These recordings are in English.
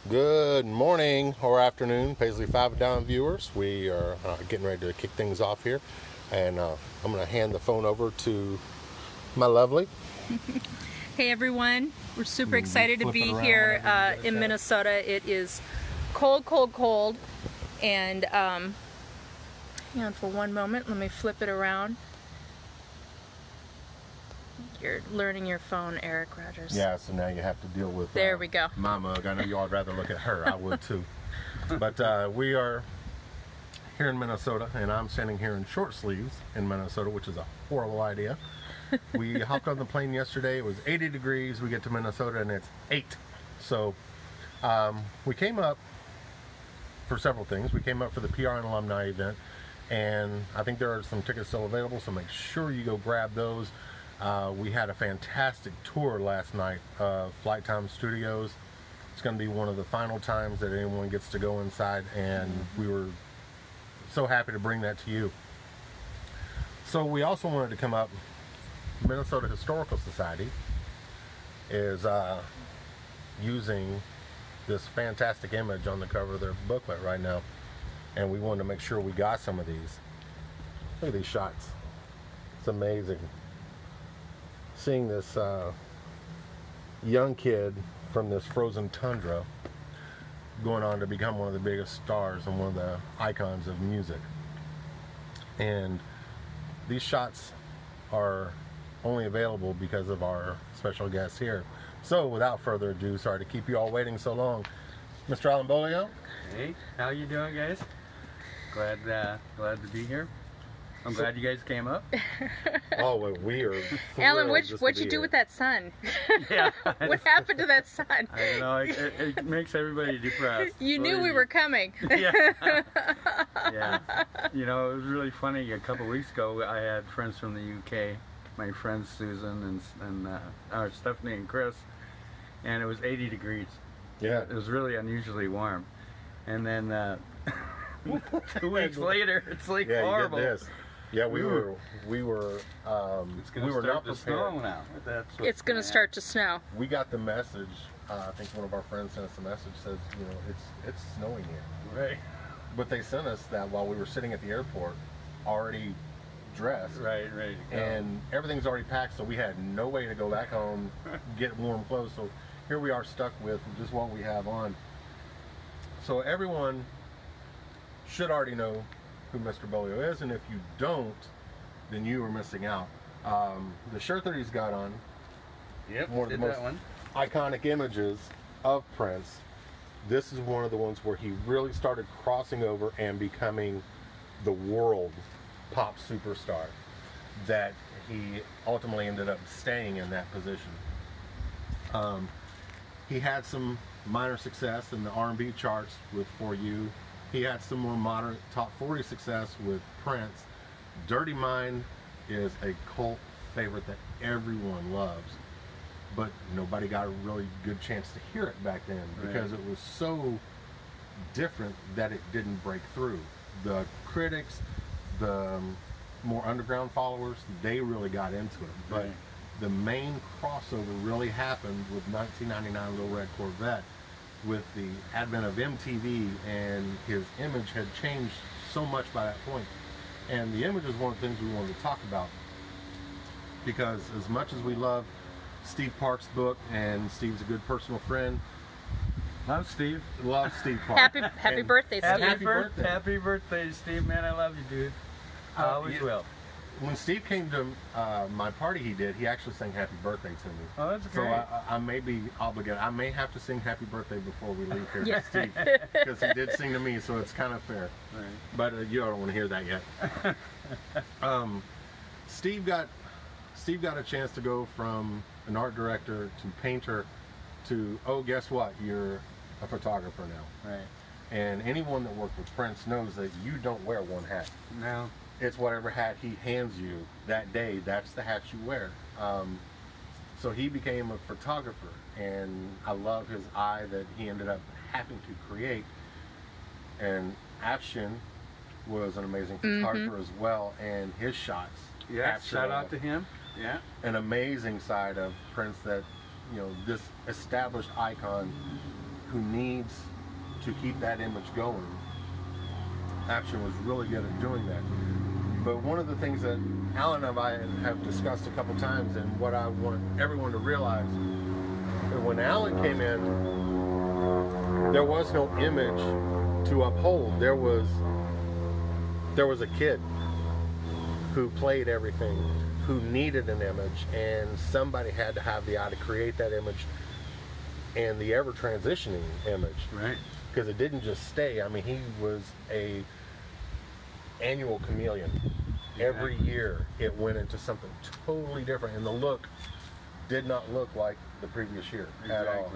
Good morning or afternoon, Paisley 5 Down viewers. We are getting ready to kick things off here, and I'm going to hand the phone over to my lovely. Hey everyone, we're super excited to be here in Minnesota. It is cold, cold, cold, and hang on for one moment, let me flip it around. You're learning your phone, Eric Rogers. Yeah, so now you have to deal with there we go. my mug. I know you all would rather look at her. I would too. But we are here in Minnesota, and I'm standing here in short sleeves in Minnesota, which is a horrible idea. We hopped on the plane yesterday. It was 80 degrees. We get to Minnesota and it's 8. So we came up for several things. We came up for the PR and alumni event, and I think there are some tickets still available, so make sure you go grab those. We had a fantastic tour last night of Flight Time Studios. It's going to be one of the final times that anyone gets to go inside, and we were so happy to bring that to you. So we also wanted to come up. Minnesota Historical Society is using this fantastic image on the cover of their booklet right now, and we wanted to make sure we got some of these. Look at these shots. It's amazing seeing this young kid from this frozen tundra going on to become one of the biggest stars and one of the icons of music. And these shots are only available because of our special guest here. So without further ado, sorry to keep you all waiting so long, Mr. Alan Beaulieu. Hey, how you doing, guys? Glad to be here. I'm glad you guys came up. Oh, well, we are. Alan, what'd you do with that sun? Yeah. What happened to that sun? I don't know. It makes everybody depressed. You knew we were coming. Yeah. Yeah. You know, it was really funny. A couple weeks ago, I had friends from the UK. My friends Susan and Stephanie and Chris, and it was 80 degrees. Yeah. It was really unusually warm. And then 2 weeks later, it's like horrible. You get this. Yeah, we were not prepared. Snow now. It's going to start to snow. We got the message. I think one of our friends sent us a message, says, you know, it's snowing here. Right. But they sent us that while we were sitting at the airport, already dressed. Right, ready to go. And everything's already packed, so we had no way to go back home, get warm clothes. So here we are stuck with just what we have on. So everyone should already know who Mr. Beaulieu is, and if you don't, then you are missing out. The shirt that he's got on, one of the most iconic images of Prince. This is one of the ones where he really started crossing over and becoming the world pop superstar, that he ultimately ended up staying in that position. He had some minor success in the R&B charts with For You. He had some more moderate top 40 success with Prince. Dirty Mind is a cult favorite that everyone loves, but nobody got a really good chance to hear it back then because it was so different that it didn't break through. The critics, the more underground followers, they really got into it. But the main crossover really happened with 1999 Little Red Corvette. With the advent of MTV, and his image had changed so much by that point. And the image is one of the things we wanted to talk about, because as much as we love Steve Park's book, and Steve's a good personal friend. Love Steve. Love Steve Park. Happy birthday, Steve. Happy birthday, Steve, man. I love you, dude. I always will. When Steve came to my party he actually sang Happy Birthday to me. Oh, that's great. So I may be obligated. I may have to sing Happy Birthday before we leave here to Steve, because he did sing to me, so it's kind of fair. Right. But you don't want to hear that yet. Steve got a chance to go from an art director to painter to, oh, guess what? You're a photographer now. Right. And anyone that worked with Prince knows that you don't wear one hat. No. It's whatever hat he hands you that day, that's the hat you wear. So he became a photographer, and I love his eye that he ended up having to create. And Afshin was an amazing photographer as well, and his shots. Yeah, shout out to him. Yeah. An amazing side of Prince that, you know, this established icon who needs to keep that image going. Action was really good at doing that. But one of the things that Alan and I have discussed a couple times, and what I want everyone to realize, that when Alan came in, there was no image to uphold. There was a kid who played everything, who needed an image, and somebody had to have the eye to create that image and the ever transitioning image. Right. Because it didn't just stay. I mean, he was a annual chameleon. Every year it went into something totally different, and the look did not look like the previous year at all.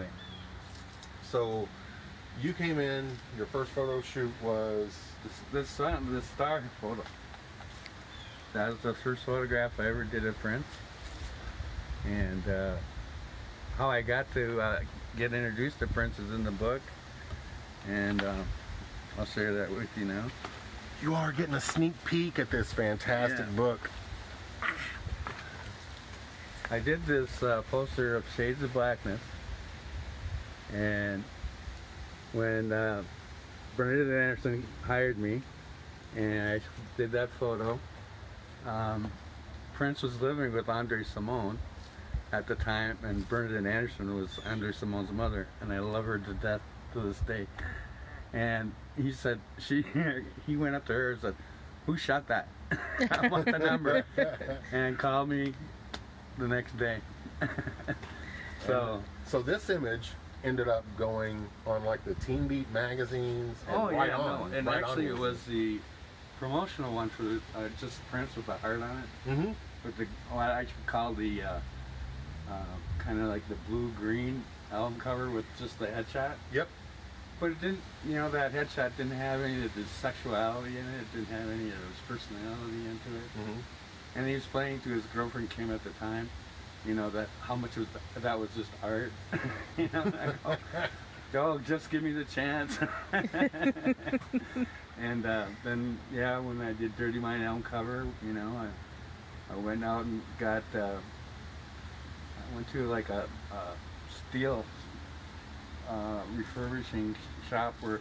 So you came in, your first photo shoot was this star photo. That was the first photograph I ever did of Prince, and how I got to get introduced to Prince is in the book, and I'll share that with you now. You are getting a sneak peek at this fantastic book. I did this poster of Shades of Blackness, and when Bernadette Anderson hired me and I did that photo, Prince was living with Andre Simone at the time, and Bernadette Anderson was Andre Simone's mother, and I love her to death to this day. And he said, he went up to her and said, "Who shot that? I want the number," and called me the next day. So this image ended up going on like the Teen Beat magazines. And and right actually it was the promotional one for the, just Prince with a heart on it. Mm-hmm. With the what I should call the kind of like the blue-green album cover with just the headshot. Yep. But it didn't, you know, that headshot didn't have any of the sexuality in it. It didn't have any of his personality into it. Mm-hmm. And he was explaining to his girlfriend, Kim, at the time, you know, that how much was that was just art. You know, I go, just give me the chance. And then, yeah, when I did Dirty Mind album cover, you know, I went out and got, I went to like a steel refurbishing shop where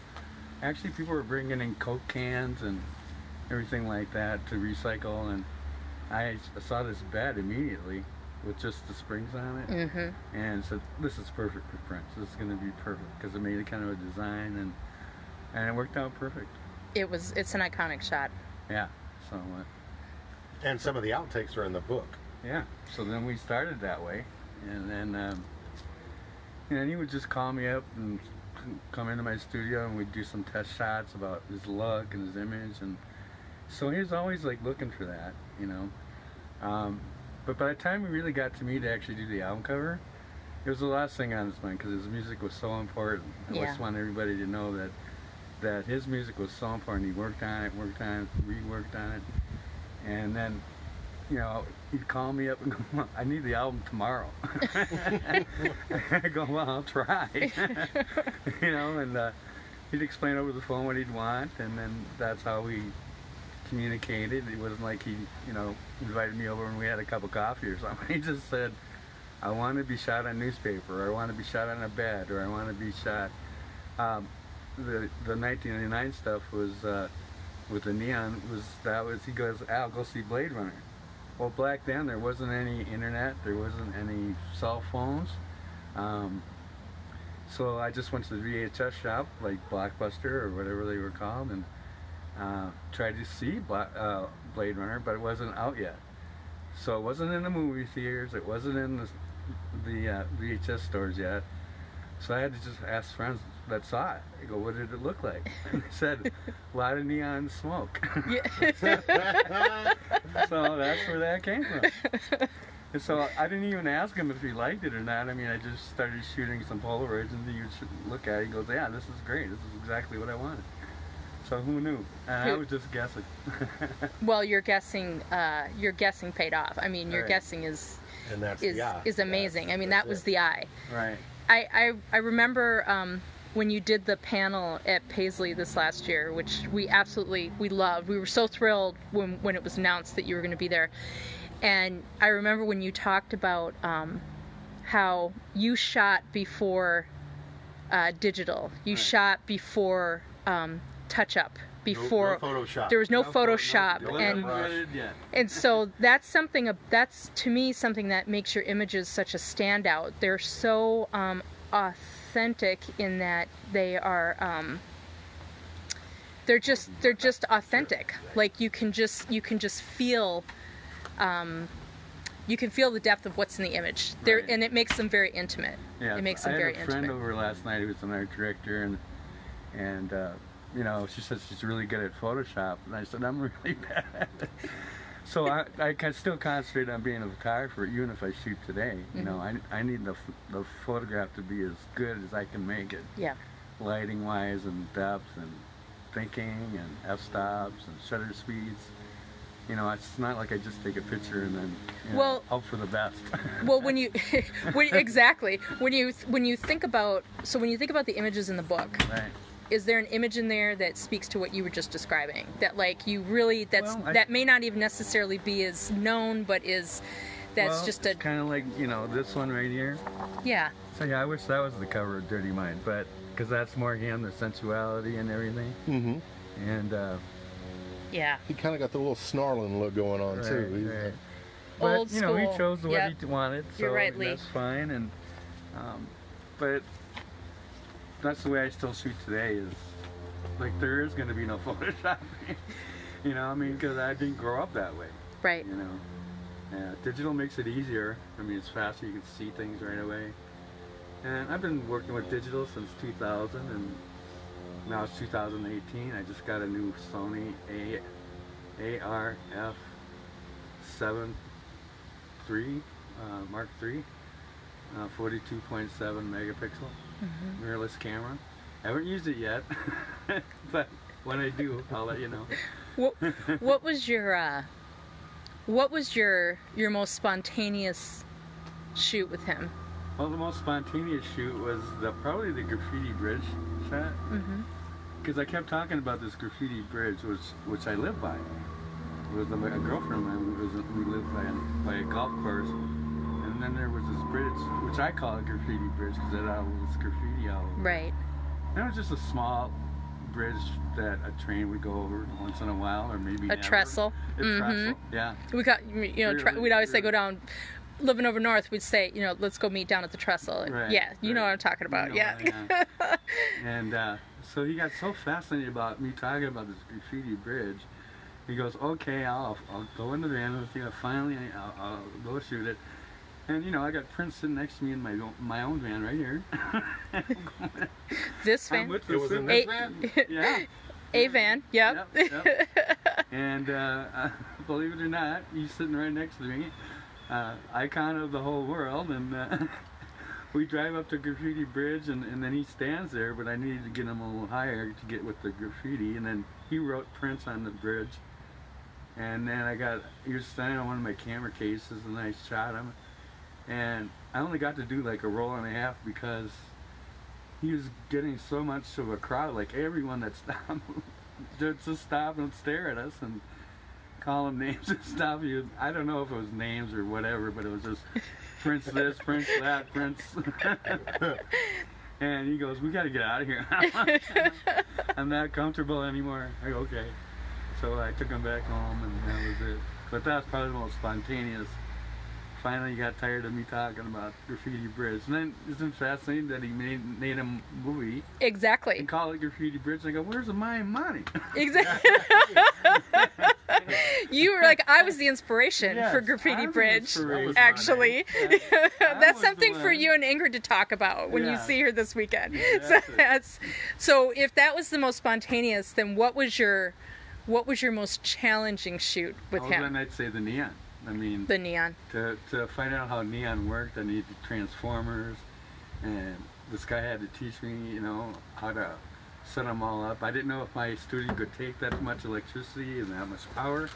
actually people were bringing in Coke cans and everything like that to recycle, and I saw this bed immediately with just the springs on it. Mm-hmm. And said, "This is perfect for Prince. This is going to be perfect," because it made it kind of a design, and it worked out perfect. It's an iconic shot. Yeah. So. And some of the outtakes are in the book. Yeah. So then we started that way, and then. And he would just call me up and come into my studio, and we'd do some test shots about his look and his image, and so he was always like looking for that, you know. But by the time we really got to me to actually do the album cover, it was the last thing on his mind because his music was so important. I just want everybody to know that his music was so important. He worked on it, reworked on it, and then, you know, he'd call me up and go, "Well, I need the album tomorrow." I go, "Well, I'll try." You know, and he'd explain over the phone what he'd want, and then that's how we communicated. It wasn't like he, you know, invited me over and we had a cup of coffee or something. He just said, "I want to be shot on newspaper, or I want to be shot on a bed, or I want to be shot." The 1999 stuff was with the neon. He goes, "Al, go see Blade Runner." Well, back then there wasn't any internet, there wasn't any cell phones, so I just went to the VHS shop, like Blockbuster or whatever they were called, and tried to see Blade Runner, but it wasn't out yet. So it wasn't in the movie theaters, it wasn't in the VHS stores yet. So I had to just ask friends that saw it. I go, "What did it look like?" And they said, "A lot of neon smoke." Yeah. So that's where that came from. And so I didn't even ask him if he liked it or not. I mean, I just started shooting some Polaroids, and he would look at it. He goes, "Yeah, this is great. This is exactly what I wanted." So who knew? And I was just guessing. Well, your guessing paid off. I mean, your guessing is amazing. I mean, that was the eye. Right. I remember when you did the panel at Paisley this last year, which we loved. We were so thrilled when it was announced that you were going to be there. And I remember when you talked about how you shot before digital. You Right. shot before touch-up. Before no Photoshop. there was no Photoshop, and so that's to me something that makes your images such a standout. They're so authentic in that they are they're just authentic. Like you can just feel you can feel the depth of what's in the image there, Right. and it makes them very intimate. Yeah, It makes them very I had a friend intimate. over last night who was an art director, and you know, she said she's really good at Photoshop, and I said I'm really bad at it. So I can still concentrate on being a photographer, even if I shoot today. You know, I need the photograph to be as good as I can make it. Yeah. Lighting wise, and depth, and thinking, and f-stops, and shutter speeds. You know, it's not like I just take a picture and then hope for the best. Well, when you exactly when you think about the images in the book, Right. is there an image in there that speaks to what you were just describing? That like you really Well, that may not even necessarily be as known, but that's just a it's kind of like, you know, this one right here. yeah. So yeah, I wish that was the cover of Dirty Mind, but because that's more again the sensuality and everything. Mm-hmm. And Yeah. He kind of got the little snarling look going on too. right, He's, right. Old But you know, he school. chose what Yep. he wanted, so You're right, Lee. that's fine. And but that's the way I still shoot today. Is like there is going to be no photoshopping. You know, I mean, because I didn't grow up that way. Right. You know, digital makes it easier. I mean, it's faster. You can see things right away. And I've been working with digital since 2000, and now it's 2018. I just got a new Sony ARF 7 III Mark III, 42.7 megapixel mirrorless camera. I haven't used it yet, but when I do, I'll let you know. What was your most spontaneous shoot with him? Well, the most spontaneous shoot was probably the graffiti bridge shot. Because I kept talking about this graffiti bridge, which I live by. It was a girlfriend of mine. We lived by a golf course, and then there was this bridge, which I call a graffiti bridge because it had all this graffiti all over. Right. And it was just a small bridge that a train would go over once in a while, or maybe A never. trestle. A trestle, yeah. We got we'd always say go down. Living over north, we'd say, let's go meet down at the trestle. Right, Yeah, you know right. what I'm talking about. You know, Yeah. And so he got so fascinated about me talking about this graffiti bridge. He goes, okay, I'll go in the van with you. Finally, I'll go shoot it. And I got Prince sitting next to me in my own van right here. This I'm van. with It was in A- this van? Yeah. A van. Yep. Yep. And believe it or not, he's sitting right next to me. Icon of the whole world, and we drive up to Graffiti Bridge, and then he stands there, but I needed to get him a little higher to get with the graffiti, and then he wrote Prince on the bridge, and then he was standing on one of my camera cases, and I shot him, and I only got to do like a roll and a half because he was getting so much of a crowd, like everyone that stopped just stop and stare at us, and call him names and stuff. I don't know if it was names or whatever, but it was just Prince this, Prince that, Prince. And he goes, we got to get out of here. I'm not comfortable anymore. I go, okay. So I took him back home, and that was it. But that's probably the most spontaneous. Finally got tired of me talking about Graffiti Bridge. And then isn't it fascinating that he made a movie Exactly. and called it Graffiti Bridge? And I go, where's my money? Exactly. You were like, I was the inspiration Yes, for Graffiti I'm the Bridge. inspiration. Actually, Yeah. that's was something the for one. you and Ingrid to talk about when you Yeah. see her this weekend. Yeah, that's it. So if that was the most spontaneous, then what was your most challenging shoot with Well, him? then I'd say the neon. I mean, The neon. to find out how neon worked, I needed transformers, and this guy had to teach me, how to set them all up. I didn't know if my studio could take that much electricity and that much power.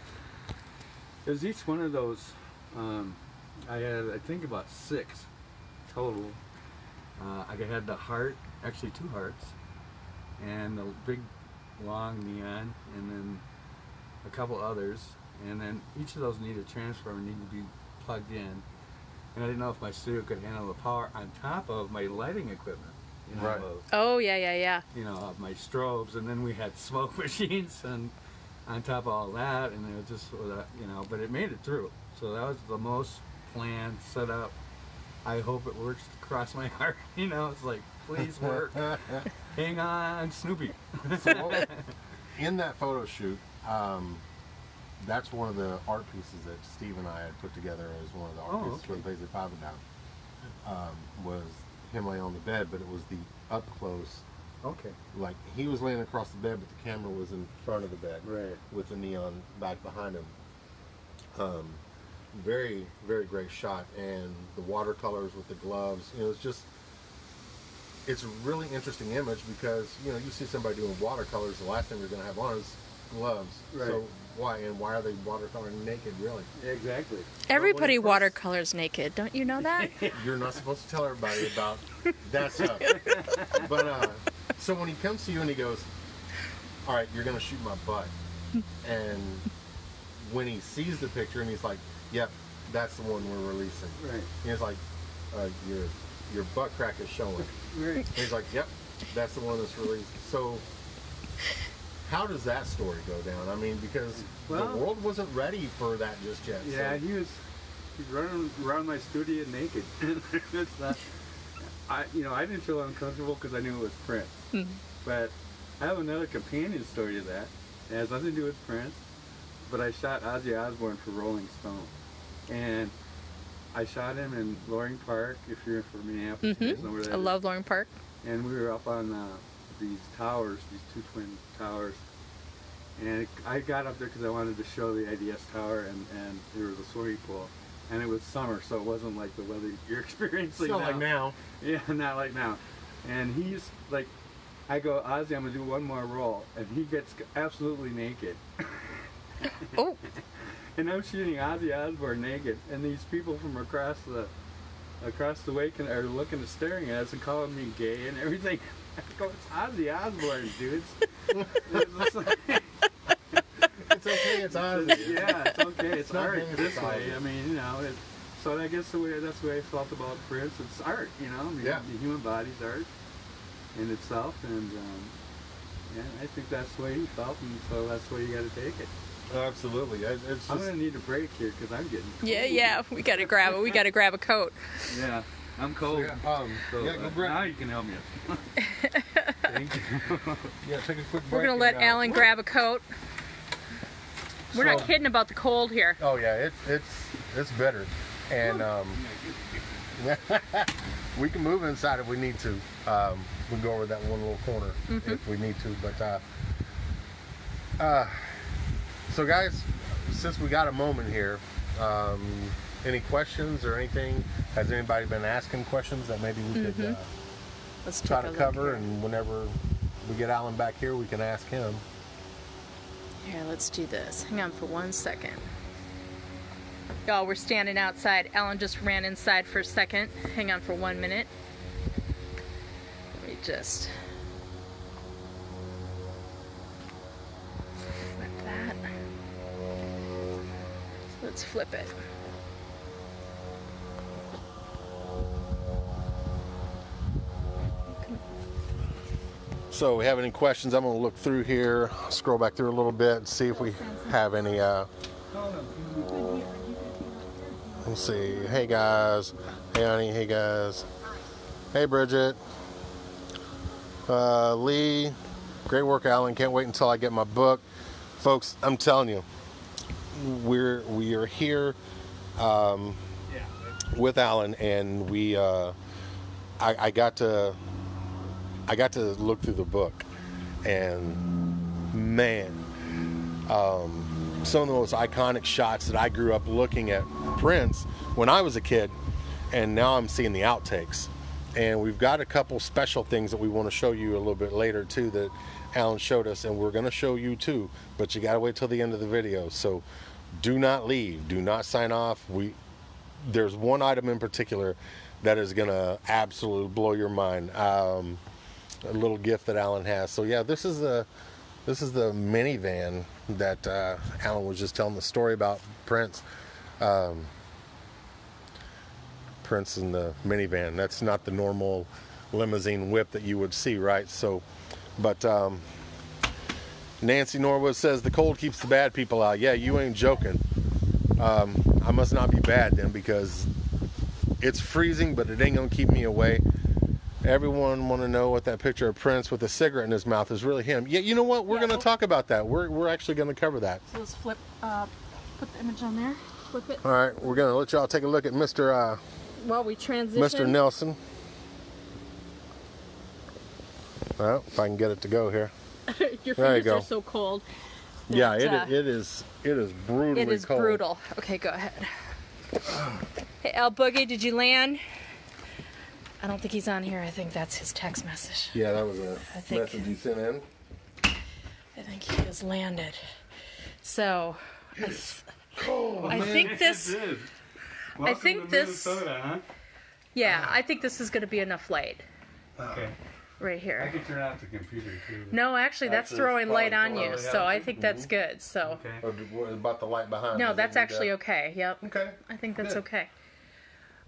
Because each one of those, I had, I think, about 6 total. I had the heart, actually 2 hearts, and the big long neon, and then a couple others. And then each of those needed a transformer, needed to be plugged in. And I didn't know if my studio could handle the power on top of my lighting equipment. You know, Right. Oh, yeah. you know, of my strobes, and then we had smoke machines, and on top of all that, and it was just, you know, but it made it through. So that was the most planned, set up. I hope it works. Cross my heart. You know, it's like, please work. Hang on, Snoopy. So, in that photo shoot, that's one of the art pieces that Steve and I had put together as one of the art pieces for the Paisley Five and Down. Was him laying on the bed, but it was the up close. Okay. Like he was laying across the bed, but the camera was in front of the bed, Right. with the neon back behind him. Very, very great shot, and the watercolors with the gloves. You know, it's a really interesting image because, you know, you see somebody doing watercolors, the last thing they're going to have on is gloves. Right. So why are they watercoloring naked, really? Exactly. Everybody watercolors naked. Don't you know that? You're not supposed to tell everybody about that stuff. But so when he comes to you and he goes, all right, you're going to shoot my butt. And when he sees the picture and he's like, yep, that's the one we're releasing. Right. And he's like, your butt crack is showing. Right. And he's like, yep, that's the one that's released. So how does that story go down? I mean, because the world wasn't ready for that just yet. Yeah, so. he's running around my studio naked. It's not, I didn't feel uncomfortable because I knew it was Prince. But I have another companion story to that. It has nothing to do with Prince, but I shot Ozzy Osbourne for Rolling Stone. And I shot him in Loring Park, if you're from Minneapolis. You guys know where that I is. love Loring Park. And we were up on these towers, these two twin towers. And I got up there because I wanted to show the IDS tower, and there was a swimming pool. And it was summer, so it wasn't like the weather you're experiencing now. Not like now. Yeah, not like now. And he's like, I go, Ozzy, I'm going to do one more roll. And he gets absolutely naked. Oh. And I'm shooting Ozzy Osbourne naked, and these people from across the way are looking and staring at us and calling me gay and everything. I go, it's Ozzy Osbourne, dudes. It's okay, it's Ozzy. Yeah, it's okay. It's not art him, this it's way. Ozzy. I mean, you know, so I guess that's the way I felt about Prince. It's art, you know. I mean, Yeah. The human body's art in itself, and yeah, I think that's the way he felt, and so that's the way you got to take it. Absolutely. It's just, I'm gonna need a break here because I'm getting cold. Yeah. We gotta grab it. We gotta grab a coat. Yeah, I'm cold. So, So, go grab. now you can help me up. Thank you. Yeah, take a quick break. We're gonna let and, Alan grab a coat. We're not kidding about the cold here. Oh yeah, it's better, and we can move inside if we need to. We can go over that one little corner if we need to. But so guys, since we got a moment here, any questions or anything? Has anybody been asking questions that maybe we could Let's try take a to look cover? here. And whenever we get Alan back here, we can ask him. Here, let's do this. Hang on for 1 second. Y'all, we're standing outside. Alan just ran inside for a second. Hang on for 1 minute. Let me just flip that. Let's flip it. So, we have any questions? I'm going to look through here, scroll back through a little bit, and see if we have any. Let's see. Hey guys. Hey honey. Hey guys. Hey Bridget. Lee. Great work, Alan. Can't wait until I get my book, folks. I'm telling you, we are here with Alan, and I got to look through the book, and man, some of the most iconic shots that I grew up looking at Prince when I was a kid, and now I'm seeing the outtakes. And we've got a couple special things that we want to show you a little bit later too that Alan showed us, and we're going to show you too, but you got to wait till the end of the video. So do not leave, do not sign off. There's one item in particular that is going to absolutely blow your mind. A little gift that Alan has. So yeah, this is the minivan that Alan was just telling the story about Prince. Prince in the minivan. That's not the normal limousine whip that you would see, right? So, but Nancy Norwood says the cold keeps the bad people out. Yeah, you ain't joking. I must not be bad then, because it's freezing, but it ain't gonna keep me away. Everyone want to know what that picture of Prince with a cigarette in his mouth is really him. Yeah, you know what? We're gonna talk about that. We're actually gonna cover that. So let's flip, put the image on there. Flip it. All right, we're gonna let y'all take a look at Mr. While we transition. Mr. Nelson. Well, if I can get it to go here. Your There you fingers go. are so cold. Yeah, that, it is brutally It is cold. brutal. Okay, go ahead. Hey, El Boogie, did you land? I don't think he's on here. I think that's his text message. Yeah, that was a think- message you sent in. I think he has landed. So, Cold. I think this. Welcome think to this- Minnesota, huh? Yeah, I think this is going to be enough light Okay. right I here. can turn out the computer too. No, actually, that's Actually, throwing it's light probably on you, probably so I helpful. think that's good. So, Okay. Or what about the light behind? no, Does it that's need actually that? okay. Yep, Okay. I think that's Good. okay.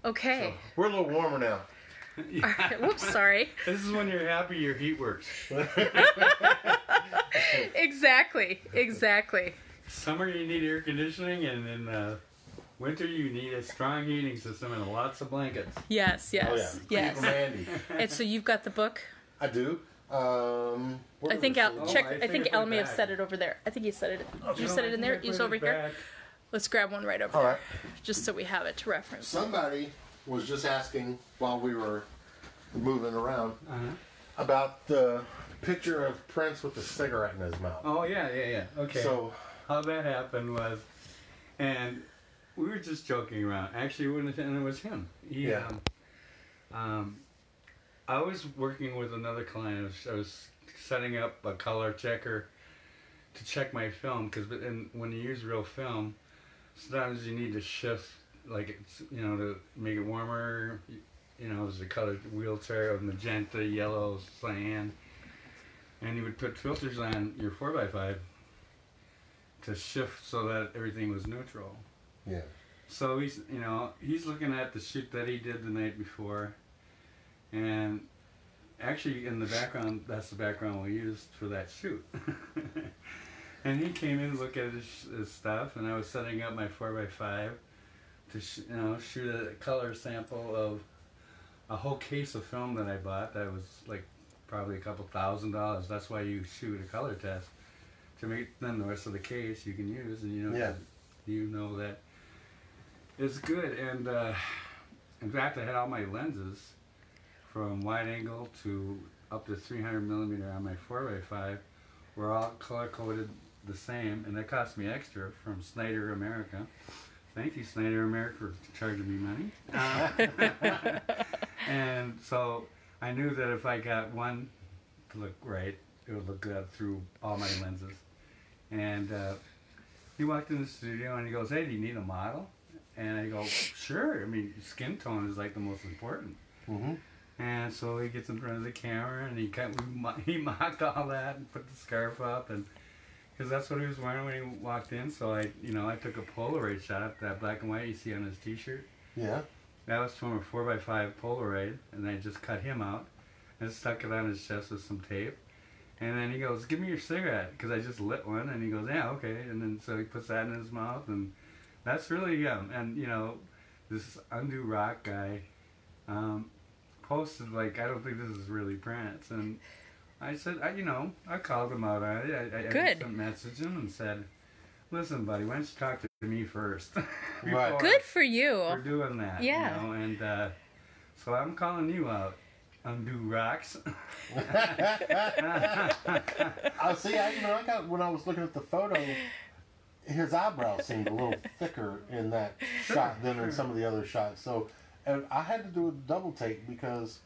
Okay. We're a little warmer now. Whoops, sorry. This is when you're happy your heat works. Exactly. Summer you need air conditioning, and in winter you need a strong heating system and lots of blankets. Yes, Oh yeah. yes, Keep yes. 'em handy. And so you've got the book. I do. Where I think is it? Al, check. I I think think I put Al it may have back. set it over there. I think he set it. Did you No, set I it in think there? I He's put over it here. back. Let's grab one right over All there, right. just so we have it to reference. Somebody was just asking while we were moving around Uh-huh. about the picture of Prince with a cigarette in his mouth. Oh yeah. Okay. So How that happened was, and we were just joking around. Actually, and it was him. He, Yeah. I was working with another client. I was setting up a color checker to check my film, because when you use real film, sometimes you need to shift, like it's, to make it warmer. There's a color wheelchair of magenta, yellow, cyan, and you would put filters on your 4x5 to shift so that everything was neutral. yeah. So he's looking at the shoot that he did the night before, and actually in the background, that's the background we used for that shoot. And he came in to look at his stuff, and I was setting up my 4x5 to shoot a color sample of a whole case of film that I bought. That was like probably a couple $1,000. That's why you shoot a color test, to make then the rest of the case you can use, and you know that it's good. And in fact, I had all my lenses from wide angle to up to 300 millimeter on my 4x5 were all color coded the same, and that cost me extra from Snyder America. Thank you, Snyder America, for charging me money. And so I knew that if I got one to look right, it would look good through all my lenses. And he walked in the studio and he goes, "Hey, do you need a model?" And I go, "Sure. I mean, skin tone is like the most important." Mm-hmm. And so he gets in front of the camera and he mocked all that and put the scarf up, and because that's what he was wearing when he walked in. So I took a Polaroid shot, that black and white you see on his T-shirt. Yeah. That was from a 4x5 Polaroid, and I just cut him out and stuck it on his chest with some tape. And then he goes, "Give me your cigarette," because I just lit one. And he goes, "Yeah, okay." And then so he puts that in his mouth, and that's really and this Undo Rock guy posted, like, "I don't think this is really Prince." And I said, I called him out on it. I Good. messaged him and said, "Listen, buddy, why don't you talk to me first?" Right. Good for you. We're doing that. Yeah. And so I'm calling you out, Undo Rocks. See, I got, when I was looking at the photo, his eyebrows seemed a little thicker in that shot than in some of the other shots. So, and I had to do a double take because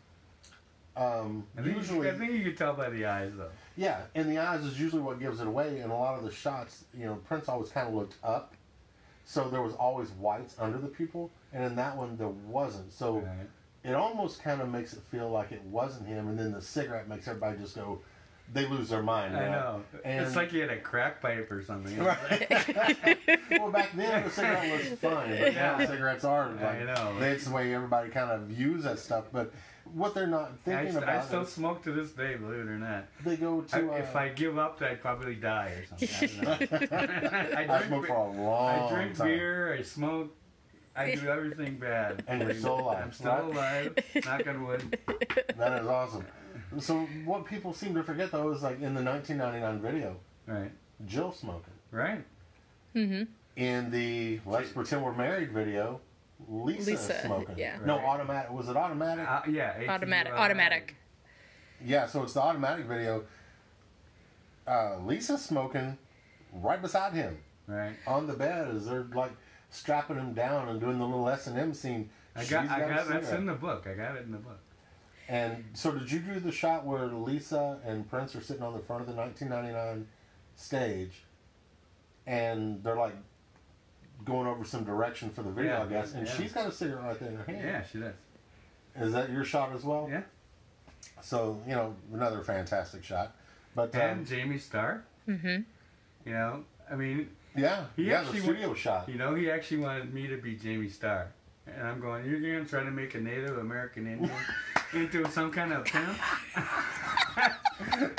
usually, I think you could tell by the eyes, though. yeah, and the eyes is usually what gives it away. And a lot of the shots, Prince always kind of looked up, so there was always whites under the pupil, and in that one there wasn't. So. Right. It almost kind of makes it feel like it wasn't him, and then the cigarette makes everybody just go, they lose their mind. I right? know. And, It's like you had a crack pipe or something. right. Well, back then the cigarette was fun, but now cigarettes are like, I know. that's the way everybody kind of views that stuff. But what they're not thinking about. I still smoke to this day, believe it or not. They go to. If I give up, I'd probably die or something. I don't know. I smoke for a long time. I drink beer. I smoke. I do everything bad. And you're still alive. I'm still alive. Knock on wood. That is awesome. So what people seem to forget though is like in the 1999 video, right? Jill smoking. Right. Mm-hmm. In the Let's Pretend We're Married video, Lisa is smoking. Yeah. No, Right. automatic. Was it automatic? Yeah. Automatic. Yeah, so it's the automatic video. Lisa's smoking right beside him. Right. On the bed as they're like strapping him down and doing the little S&M scene. I got that's in the book. I got it in the book. And so did you do the shot where Lisa and Prince are sitting on the front of the 1999 stage and they're like going over some direction for the video, Yeah, I guess, and yeah. she's got a cigarette right there in her hand. Yeah, she does. Is that your shot as well? Yeah. So, you know, another fantastic shot. But And Jamie Starr. Mm-hmm. You know, I mean, yeah, He the actually studio shot. you know, he actually wanted me to be Jamie Starr. And I'm going, you're going to try to make a Native American Indian into some kind of pimp?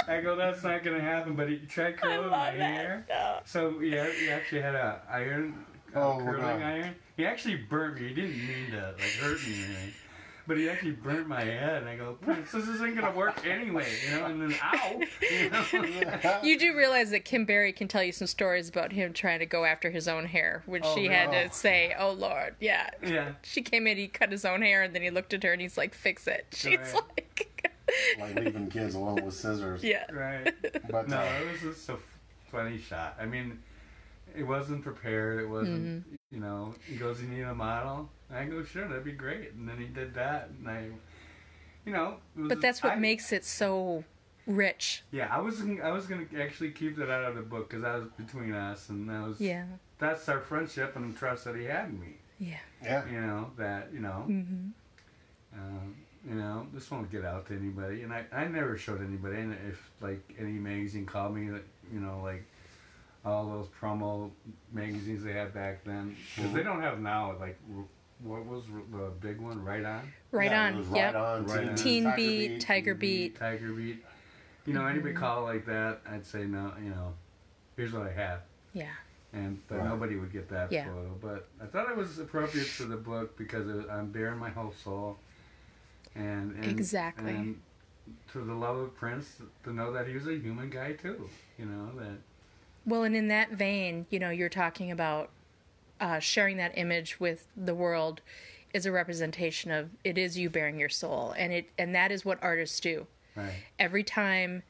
I go, that's not going to happen, but he tried curling my hair. Yeah. So he actually had a iron, curling iron. He actually burnt me. He didn't mean to like hurt me or anything. But he actually burnt my head, and I go, Prince, this isn't going to work anyway, you know, and then, ow, you know. You do realize that Kim Berry can tell you some stories about him trying to go after his own hair, which she had to say, oh, Lord, yeah. Yeah. She came in, he cut his own hair, and then he looked at her, and he's like, fix it. She's Right. like... Like leaving kids alone with scissors. Yeah. Right. But, No, it was just a funny shot. I mean, it wasn't prepared. It wasn't, you know, he goes, you need a model? And I go, sure, that'd be great. And then he did that, and I, you know. It was But that's what makes it so rich. Yeah, I was going to actually keep that out of the book because that was between us, and that was, that's our friendship and trust that he had in me. Yeah. Yeah. You know, that, you know. You know, this won't get out to anybody, and I never showed anybody. And if like any magazine called me, you know, like all those promo magazines they had back then, because they don't have now. Like, what was the big one? Right On. Right Yeah, on. it was Yep. Right On. Right On. Teen Beat, Tiger Beat. Tiger Beat. You know, anybody call it like that, I'd say no. You know, here's what I have. Yeah. But nobody would get that Yeah. photo. But I thought it was appropriate for the book because I'm bearing my whole soul. And Exactly. And to the love of Prince, to know that he was a human guy too, you know, that. Well, and in that vein, you know, you're talking about sharing that image with the world is a representation of it is you bearing your soul, and that is what artists do. Right. Every time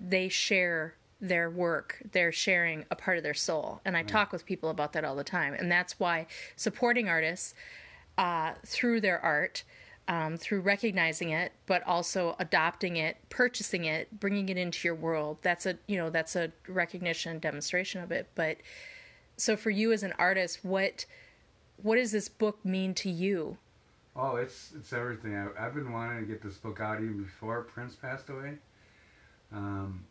they share their work, they're sharing a part of their soul, and I talk with people about that all the time, and that's why supporting artists through their art. Through recognizing it, but also adopting it, purchasing it, bringing it into your world. That's a recognition and demonstration of it. But so for you as an artist, what does this book mean to you? Oh, it's everything. I've been wanting to get this book out even before Prince passed away. And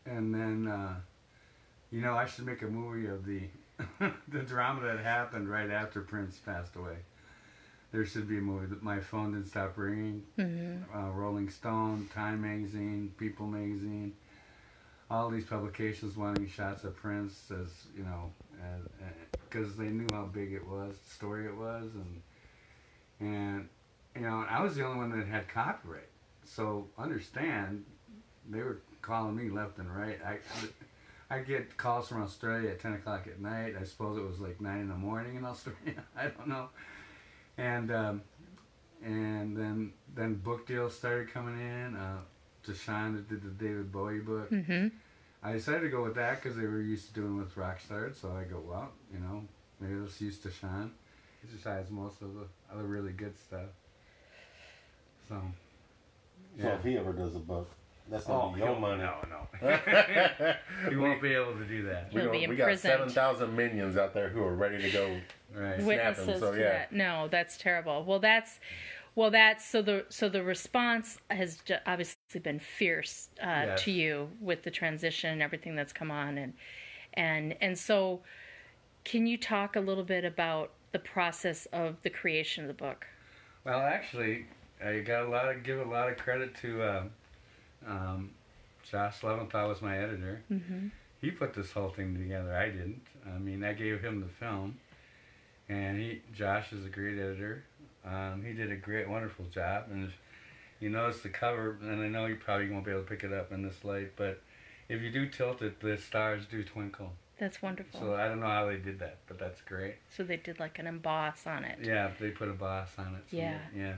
then, you know, I should make a movie of the the drama that happened right after Prince passed away. There should be a movie. My Phone Didn't Stop Ringing, Rolling Stone, Time Magazine, People Magazine, all these publications wanting shots of Prince as, you know, because they knew how big it was, the story it was, and you know, I was the only one that had copyright. So understand, they were calling me left and right. I get calls from Australia at 10 o'clock at night. I suppose it was like 9 in the morning in Australia. I don't know. And then book deals started coming in. Deshaun did the David Bowie book. I decided to go with that because they were used to doing with rock stars. So I go, well, you know, maybe let's use Deshaun. He just has most of the other really good stuff. So, yeah. So if he ever does a book, that's going to be your money. No. He won't be able to do that. He'll be We got imprisoned. 7,000 minions out there who are ready to go. Right. Witnesses him, so to yeah. that. No, that's terrible. Well, that's so the response has obviously been fierce Yes. to you with the transition and everything that's come on, and so can you talk a little bit about the process of the creation of the book? Well, actually, I got give a lot of credit to Josh Leventhal was my editor. Mm-hmm. He put this whole thing together. I didn't. I mean, I gave him the film, and Josh is a great editor. He did a wonderful job. And if you notice the cover, and I know you probably won't be able to pick it up in this light, but if you do tilt it, the stars do twinkle. That's wonderful. So I don't know how they did that, but that's great. So they did like an emboss on it. Yeah, they put a boss on it. So Yeah. Yeah.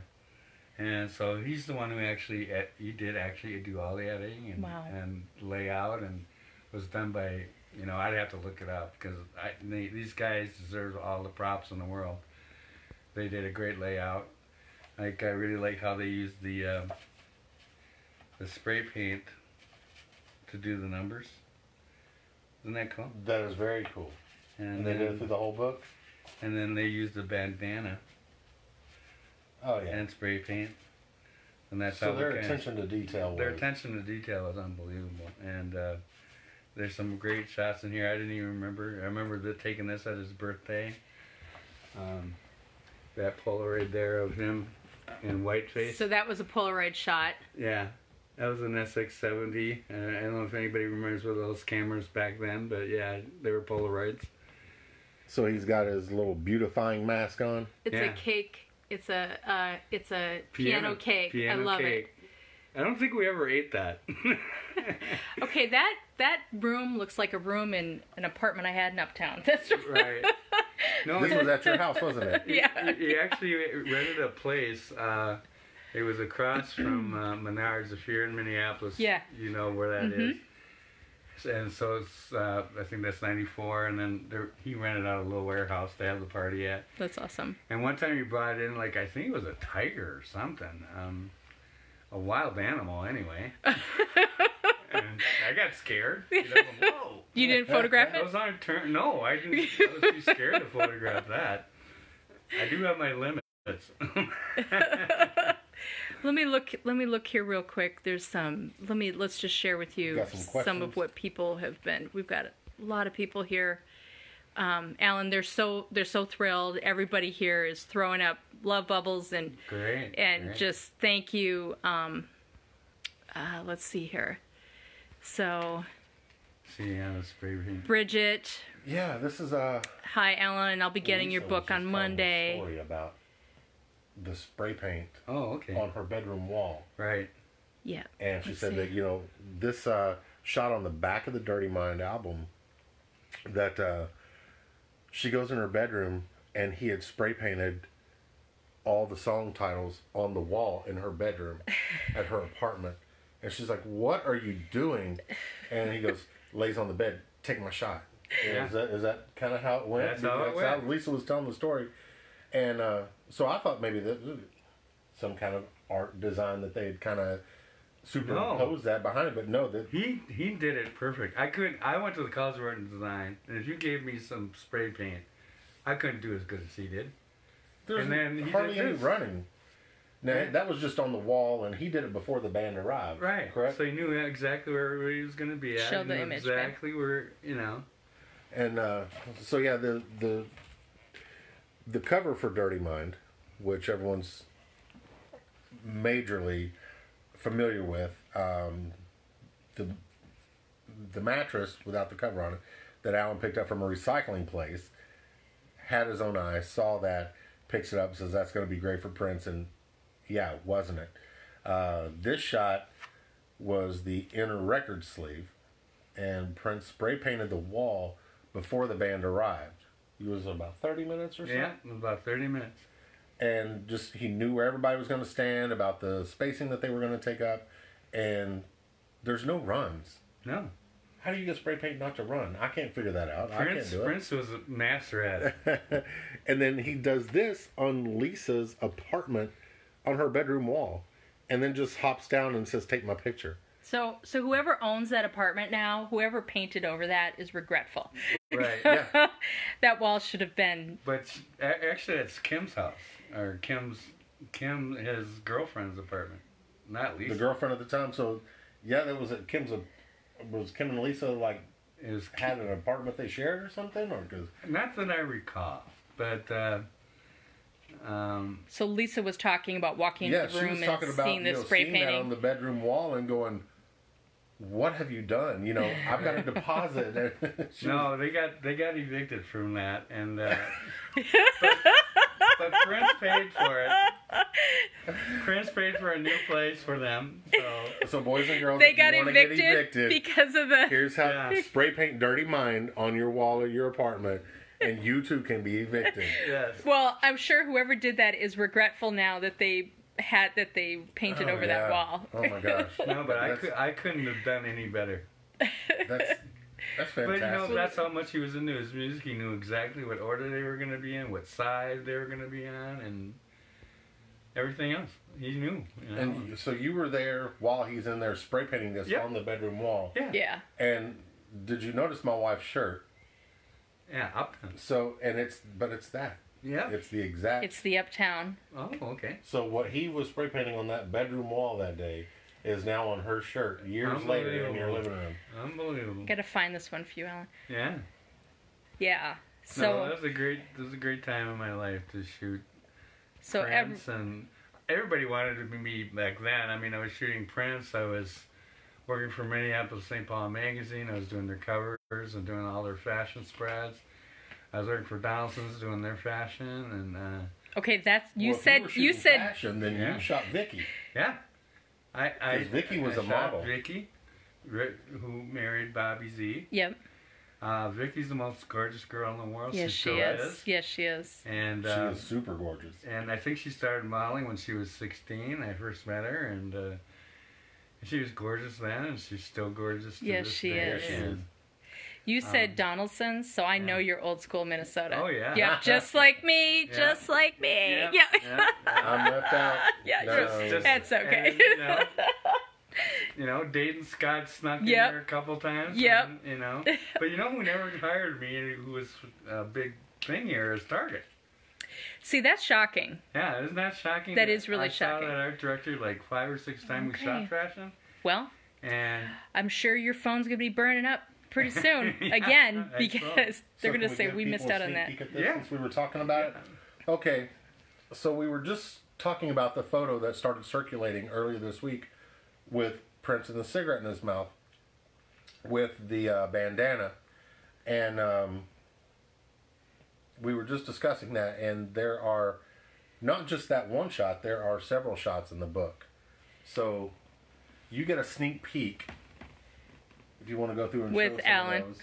And so he's the one who he did actually do all the editing and, Wow. and layout, and was done by, I'd have to look it up because these guys deserve all the props in the world. They did a great layout. Like, I really like how they used the spray paint to do the numbers. Isn't that cool? That is very cool. And they did it through the whole book? And then they used the bandana. Oh, yeah. And spray paint. And that's so how their attention to detail Their attention to detail is unbelievable. And there's some great shots in here I didn't even remember. I remember taking this at his birthday. That Polaroid there of him in whiteface. So that was a Polaroid shot. Yeah. That was an SX70. I don't know if anybody remembers what those cameras back then, but yeah, they were Polaroids. So he's got his little beautifying mask on. It's a cake. It's a piano cake. I love it. I don't think we ever ate that. Okay, that room looks like a room in an apartment I had in Uptown. That's right. No, this was at your house, wasn't it? Yeah. He actually rented a place. It was across from Menards. If you're in Minneapolis, yeah, you know where that is. And so it's, I think that's 94, and then he rented out a little warehouse to have the party at. That's awesome. And one time he brought in, like, I think it was a tiger or something. A wild animal, anyway. And I got scared. Whoa. You didn't photograph it? Those aren't no, I didn't. I was too scared to photograph that. I do have my limits. Let me look here real quick. There's some. Let's just share with you some of what people have been. We've got a lot of people here. Alan, they're so thrilled. Everybody here is throwing up love bubbles and great. Just thank you. Let's see here. So. See, yeah, the spray paint. Bridget. Yeah, this is Hi, Alan, and I'll be getting your book on Monday. Story about the spray paint. Oh, okay. On her bedroom wall. Right. Yeah. And she said that this shot on the back of the Dirty Mind album, that she goes in her bedroom and he had spray painted all the song titles on the wall in her bedroom at her apartment. And she's like, "What are you doing?" And he goes, lays on the bed, "Take my shot." Yeah. Is that kind of how it went? That's how it went. How Lisa was telling the story. And so I thought maybe that some kind of art design that they had kind of superimposed that behind it, but no, that he did it perfect. I went to the College of Art and Design, and if you gave me some spray paint, I couldn't do as good as he did. There's hardly any running. Now, that was just on the wall, and he did it before the band arrived. Right. Correct? So he knew exactly where everybody was going to be at. Show the image. Exactly where, And so, yeah, the cover for Dirty Mind, which everyone's majorly familiar with, the mattress without the cover on it that Alan picked up from a recycling place, had his own eyes, saw that, picks it up, says that's going to be great for Prince, and yeah, wasn't it? This shot was the inner record sleeve, and Prince spray painted the wall before the band arrived. It was about 30 minutes or so? Yeah, it was about 30 minutes. And just, he knew where everybody was going to stand, about the spacing that they were going to take up, and there's no runs. No. How do you get spray paint not to run? I can't figure that out. I can't do it. Prince was a master at it. And then he does this on Lisa's apartment on her bedroom wall, and then just hops down and says, "Take my picture." So whoever owns that apartment now, whoever painted over that is regretful. Right, yeah. That wall should have been... But actually, it's Kim's house. Or Kim, his girlfriend's apartment. Not Lisa. The girlfriend at the time. So, yeah, that was at Kim's... Was Kim and Lisa, like, had an apartment they shared or something? Or cause... Not that I recall. But So Lisa was talking about walking into the room and seeing the spray seeing painting that on the bedroom wall and going, "What have you done? You know, I've got a deposit." No, they got evicted from that, and but Prince paid for it. Prince paid for a new place for them. So boys and girls, they if got you want to get evicted because of the. Here's how spray paint "Dirty Mind" on your wall of your apartment, and you too can be evicted. Yes. Well, I'm sure whoever did that is regretful now that they painted over that wall. Oh my gosh! No, but I couldn't have done any better. That's fantastic. But you know, that's how much he was into his music. He knew exactly what order they were going to be in, what side they were going to be on, and everything else. He knew. You know? And so you were there while he's in there spray painting this on the bedroom wall. Yeah. Yeah. And did you notice my wife's shirt? Yeah, Uptown. So, it's that. Yeah. It's the exact. It's the Uptown. Oh, okay. So what he was spray painting on that bedroom wall that day is now on her shirt years later in your living room. Unbelievable. Gotta find this one for you, Alan. Yeah. Yeah. So no, that was a great time in my life to shoot Prince, and everybody wanted to be me back then. I mean, I was shooting Prince. I was working for Minneapolis St. Paul magazine. I was doing their covers and doing all their fashion spreads. I was working for Donaldson's doing their fashion, and okay, that's you well, said if you said fashion, then you shot Vicky. Yeah, I Vicky was a model. Vicky, who married Bobby Z. Yep. Vicky's the most gorgeous girl in the world. Yes, she is. Yes, she is. And she is super gorgeous. And I think she started modeling when she was 16. I first met her, and she was gorgeous then, and she's still gorgeous to this she day. is. And, you said Donaldson's, so I know you're old school Minnesota. Oh, yeah. Yeah, just like me, just like me. Yeah. I'm left out. Yeah, no. that's okay. And, you know, Dayton Scott snuck in there a couple times. Yep. And, you know, but you know who never hired me and who was a big thing here is Target. See, that's shocking. Yeah, isn't that shocking? That is really I shocking. saw that art director like 5 or 6 times we shot fashion. Well, and I'm sure your phone's going to be burning up pretty soon again because they're going to say we missed out on that. Since we were talking about it. Okay, so we were just talking about the photo that started circulating earlier this week with Prince and the cigarette in his mouth with the bandana, and we were just discussing that, and there are not just that one shot, there are several shots in the book. So you get a sneak peek if you want to go through and with show some Alan. of those.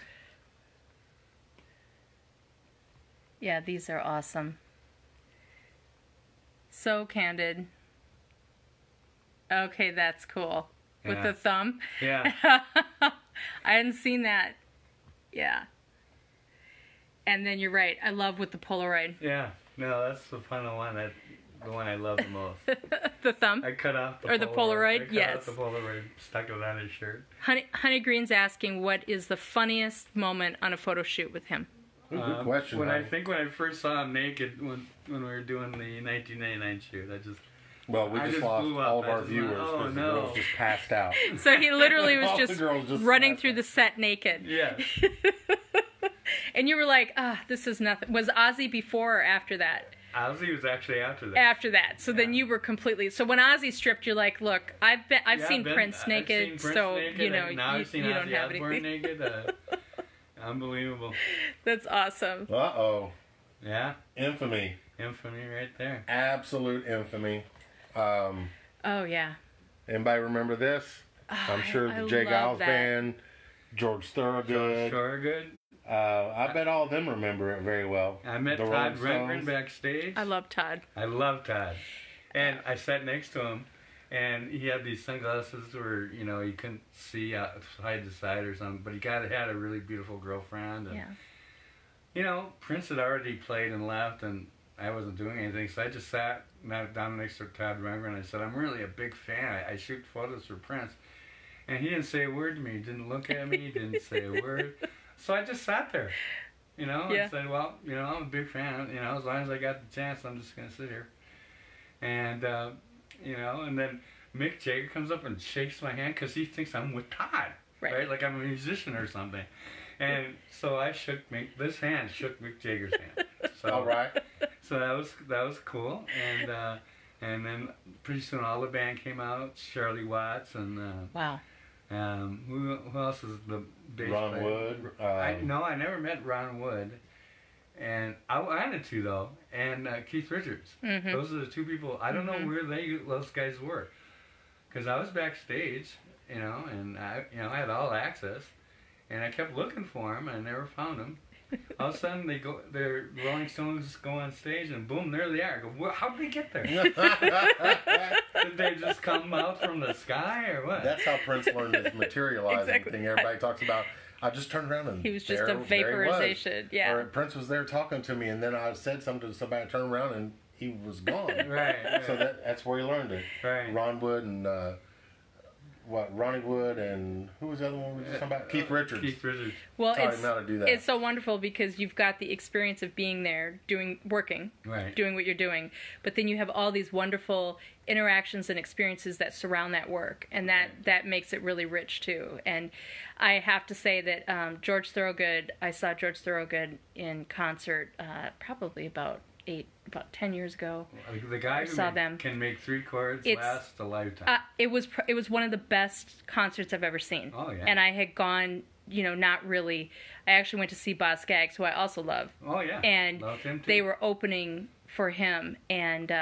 Yeah, these are awesome. So candid. Okay, that's cool. With the thumb. Yeah. I hadn't seen that. Yeah. And then you're right. I love with the Polaroid. Yeah. No, that's the final one. The one I love the most. The thumb? I cut off the Polaroid. Or the Polaroid, I cut yes. off the Polaroid, stuck it on his shirt. Honey Green's asking, what is the funniest moment on a photo shoot with him? Good question. When I first saw him naked when we were doing the 1999 shoot, I just lost all of our viewers because the girls just passed out. So he literally was just running through the set naked. Yeah. And you were like, this is nothing. Was Ozzy before or after that? Ozzy was actually after that. After that. So then you were completely... So when Ozzy stripped, you're like, look, I've seen Prince naked, so, you know, you don't have anything. Naked. Unbelievable. That's awesome. Uh-oh. Yeah. Infamy. Infamy right there. Absolute infamy. Oh, yeah. Anybody remember this? I'm sure the Jay Giles Band, George Thorogood. I bet all of them remember it very well. I met Todd Rundgren backstage. I love Todd. I love Todd. And I sat next to him, and he had these sunglasses where, you know, you couldn't see side to side or something, but he had a really beautiful girlfriend. And, you know, Prince had already played and left, and I wasn't doing anything, so I just sat down next to Todd Rundgren, and I said, I'm really a big fan. I shoot photos for Prince. And he didn't say a word to me. He didn't look at me. He didn't say a word. So I just sat there, you know, and said, well, you know, I'm a big fan. You know, as long as I got the chance, I'm just going to sit here. And, you know, and then Mick Jagger comes up and shakes my hand because he thinks I'm with Todd, right? Like I'm a musician or something. And so I shook this hand shook Mick Jagger's hand. So, all right. So that was cool, and then pretty soon all the band came out. Shirley Watts and wow. Who else is the bass Ron player? Wood. I never met Ron Wood, and I wanted to though. And Keith Richards. Mm-hmm. Those are the two people. I don't know where those guys were, because I was backstage, and I had all access, and I kept looking for them, and I never found them. All of a sudden, the Rolling Stones go on stage, and boom, there they are. I go, well, how did they get there? Did they just come out from the sky, or what? That's how Prince learned his materializing thing. Everybody talks about. I just turned around and he was just a vaporization. Yeah. Or Prince was there talking to me, and then I said something to somebody. I turned around and he was gone. Right. So that's where he learned it. Right. Ron Wood and Ronnie Wood and who was the other one we were just talking about? Keith Richards. Keith Richards. Well, taught him how to do that. It's so wonderful because you've got the experience of being there, working, right, doing what you're doing, but then you have all these wonderful interactions and experiences that surround that work, and that makes it really rich too. And I have to say that I saw George Thorogood in concert probably about 10 years ago. The guy who can make 3 chords last a lifetime. It was one of the best concerts I've ever seen. Oh yeah. And I had gone, not really. I actually went to see Boz Scaggs, who I also love. Oh yeah. And loved him too. they were opening for him, and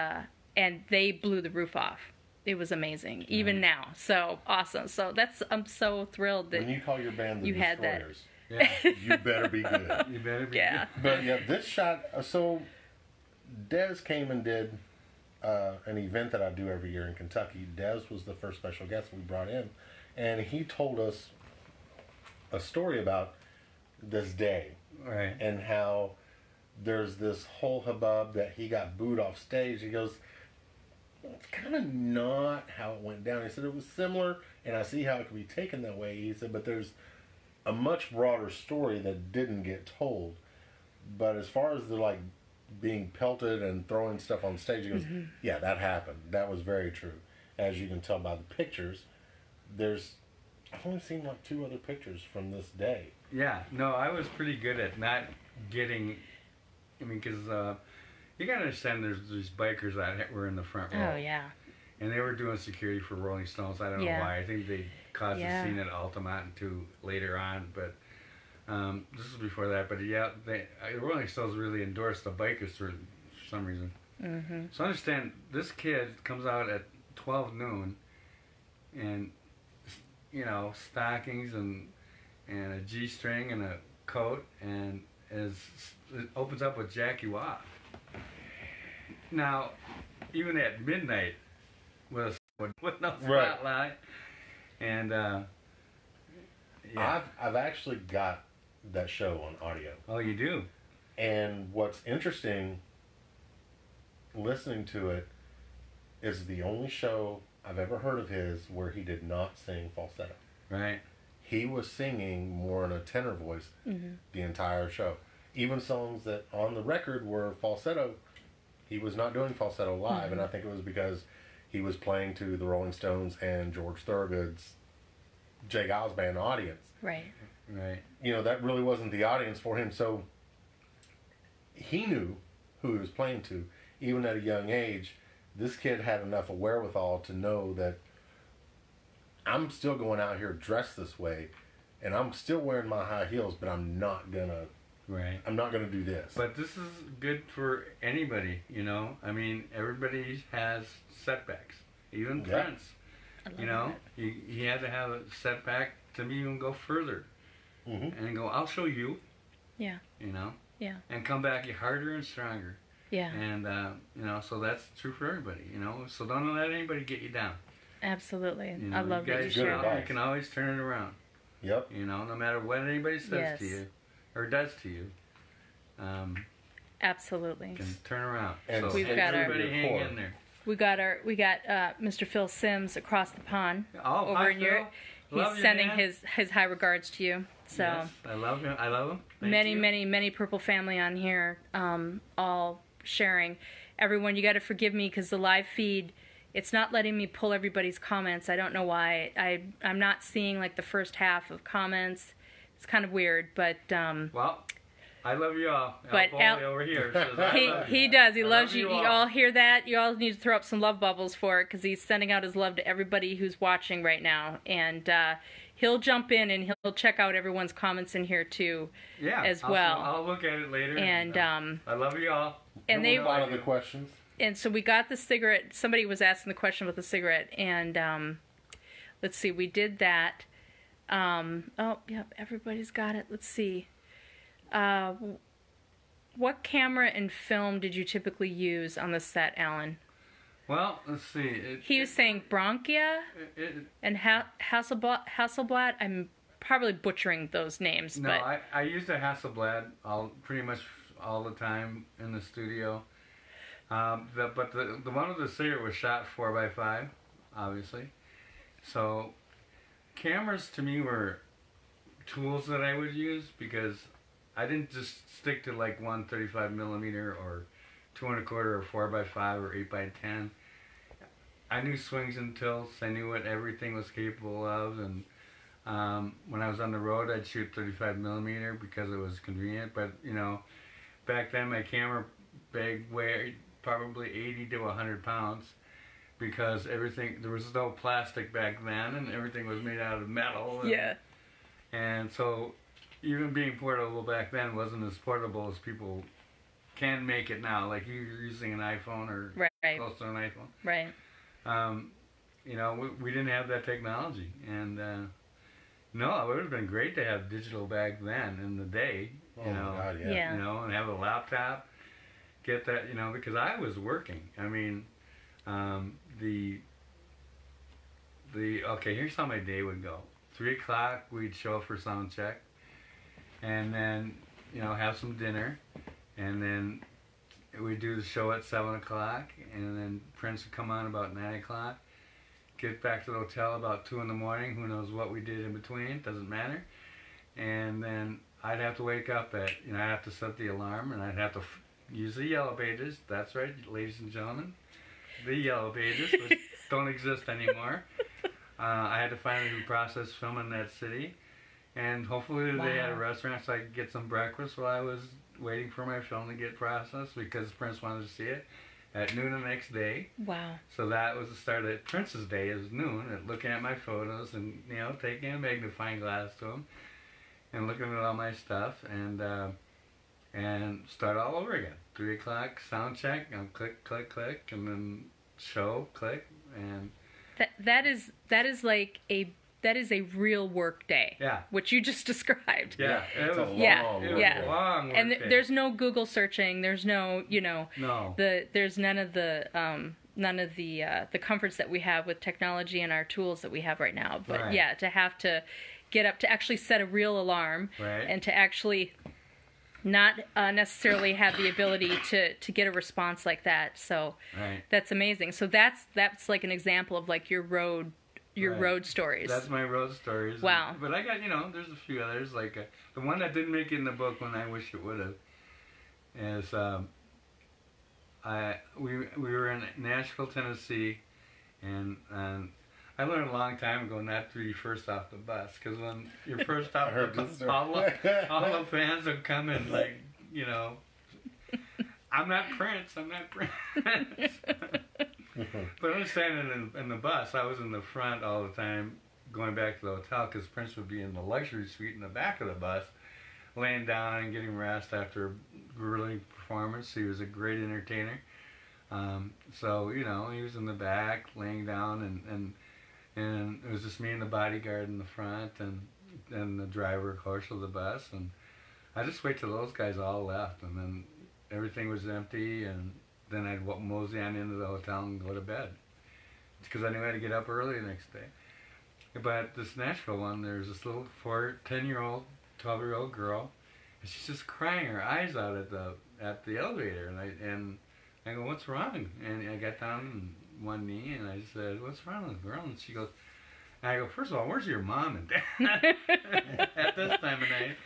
they blew the roof off. It was amazing, even now. So awesome. So I'm so thrilled that when you call your band the you had that. Destroyers, you better be good. You better be good. But yeah, this shot. So Des came and did an event that I do every year in Kentucky. Des was the first special guest we brought in, and he told us a story about this day, right, and how there's this whole hubbub that he got booed off stage. He goes, it's kind of not how it went down. He said it was similar, and I see how it could be taken that way. He said, but there's a much broader story that didn't get told. But as far as the being pelted and throwing stuff on stage, he goes, yeah, that happened. That was very true. As you can tell by the pictures, I've only seen 2 other pictures from this day. Yeah, no, I was pretty good at not getting, because you gotta understand there's these bikers that were in the front row. Oh, yeah. And they were doing security for Rolling Stones. I don't know why. I think they caused a scene at Altamont too later on, but this was before that. But yeah, the Rolling Stones really endorsed the bikers for some reason. Mm-hmm. So understand, this kid comes out at 12 noon, and stockings and a G-string and a coat, and it opens up with Jackie Watt. Now, even at midnight, with no spotlight, and I've actually got that show on audio. Oh, you do? And what's interesting, listening to it, is the only show I've ever heard of his where he did not sing falsetto. Right. He was singing more in a tenor voice the entire show. Even songs that on the record were falsetto, he was not doing falsetto live, and I think it was because he was playing to the Rolling Stones and George Thorogood's Jay Giles Band audience. Right. Right. That really wasn't the audience for him, so he knew who he was playing to. Even at a young age, this kid had enough wherewithal to know that I'm still going out here dressed this way, and I'm still wearing my high heels, but I'm not gonna do this. But this is good for anybody, everybody has setbacks. Even Prince, he had to have a setback to even go further. And go, I'll show you. Yeah. Yeah. And come back harder and stronger. Yeah. And, so that's true for everybody, So don't let anybody get you down. Absolutely. I love that you share that. You can always turn it around. Yep. No matter what anybody says to you or does to you. Absolutely. Can turn around. And so we've got everybody hang in there. We got Mr. Phil Sims across the pond over in Europe. Love He's sending you, his high regards to you. So yes, I love him. Thank many, you. many Purple family on here, all sharing. Everyone, you got to forgive me because the live feed, it's not letting me pull everybody's comments. I don't know why. I'm not seeing the first half of comments. It's kind of weird, but well, I love you all. But Over here says, he does. He loves you. all. You all hear that? You all need to throw up some love bubbles for it, because he's sending out his love to everybody who's watching right now. And he'll jump in and he'll check out everyone's comments in here too, as well. I'll look at it later. And I love you all. And they one of the questions. And so we got the cigarette. Somebody was asking the question about the cigarette, and let's see, we did that. Oh, yeah, everybody's got it. Let's see. What camera and film did you typically use on the set, Alan? Well, let's see. He was saying Bronchia and Hasselblad. I'm probably butchering those names. No, but I used a Hasselblad pretty much all the time in the studio. But the one with the cigarette was shot 4x5, obviously. So cameras to me were tools that I would use, because I didn't just stick to like 135mm or 2 1/4 or 4x5 or 8x10. I knew swings and tilts. I knew what everything was capable of, and when I was on the road, I'd shoot 35mm because it was convenient. But you know, back then my camera bag weighed probably 80 to 100 pounds, because there was no plastic back then, and everything was made out of metal. And so even being portable back then wasn't as portable as people can make it now. Like you're using an iPhone or close to an iPhone. Right. You know, we didn't have that technology. And no, it would have been great to have digital back then in the day. You know, God, yeah. You know, and have a laptop. Get that, you know, because I was working. I mean, okay, here's how my day would go. 3 o'clock, we'd show up for sound check. And then, you know, have some dinner, and then we'd do the show at 7 o'clock, and then Prince would come on about 9 o'clock, get back to the hotel about 2 in the morning, who knows what we did in between, doesn't matter. And then I'd have to wake up I'd have to set the alarm, and I'd have to use the yellow pages. That's right, ladies and gentlemen, the yellow pages, which don't exist anymore. I had to find a new process film in that city. And hopefully they had a restaurant so I could get some breakfast while I was waiting for my film to get processed, because Prince wanted to see it at noon the next day. Wow. So that was the start of Prince's day, is noon, at looking at my photos and, you know, taking a magnifying glass to them and looking at all my stuff, and start all over again. 3 o'clock, sound check, and click, click, click, and then show, click, and... That is like that is a real work day. Yeah. Which you just described. Yeah. It was a long work and day. there's no Google searching. There's no, you know, there's none of the comforts that we have with technology and our tools that we have right now. But yeah, to have to get up to actually set a real alarm, and to actually not necessarily have the ability to get a response like that. So that's amazing. So that's like an example of like your road stories. That's my road stories. Wow. But I got, you know, there's a few others. Like the one that didn't make it in the book, when I wish it would have, is we were in Nashville, Tennessee, and I learned a long time ago not to be first off the bus, because when you're first off the bus, all the fans would come in like, you know, I'm not Prince. But I'm standing in the bus. I was in the front all the time, going back to the hotel, because Prince would be in the luxury suite in the back of the bus, laying down and getting rest after a grueling performance. He was a great entertainer. So, you know, he was in the back, laying down, and it was just me and the bodyguard in the front, and the driver, of course, of the bus. And I just wait till those guys all left, and then everything was empty, and then I'd mosey on into the hotel and go to bed, because I knew I had to get up early the next day. But this Nashville one, there's this little 10-year-old, 12-year-old girl, and she's just crying her eyes out at the elevator, and I go, "What's wrong?" And I got down on one knee and I said, "What's wrong with the girl?" And she goes, and I go, "First of all, where's your mom and dad?" At this time of night.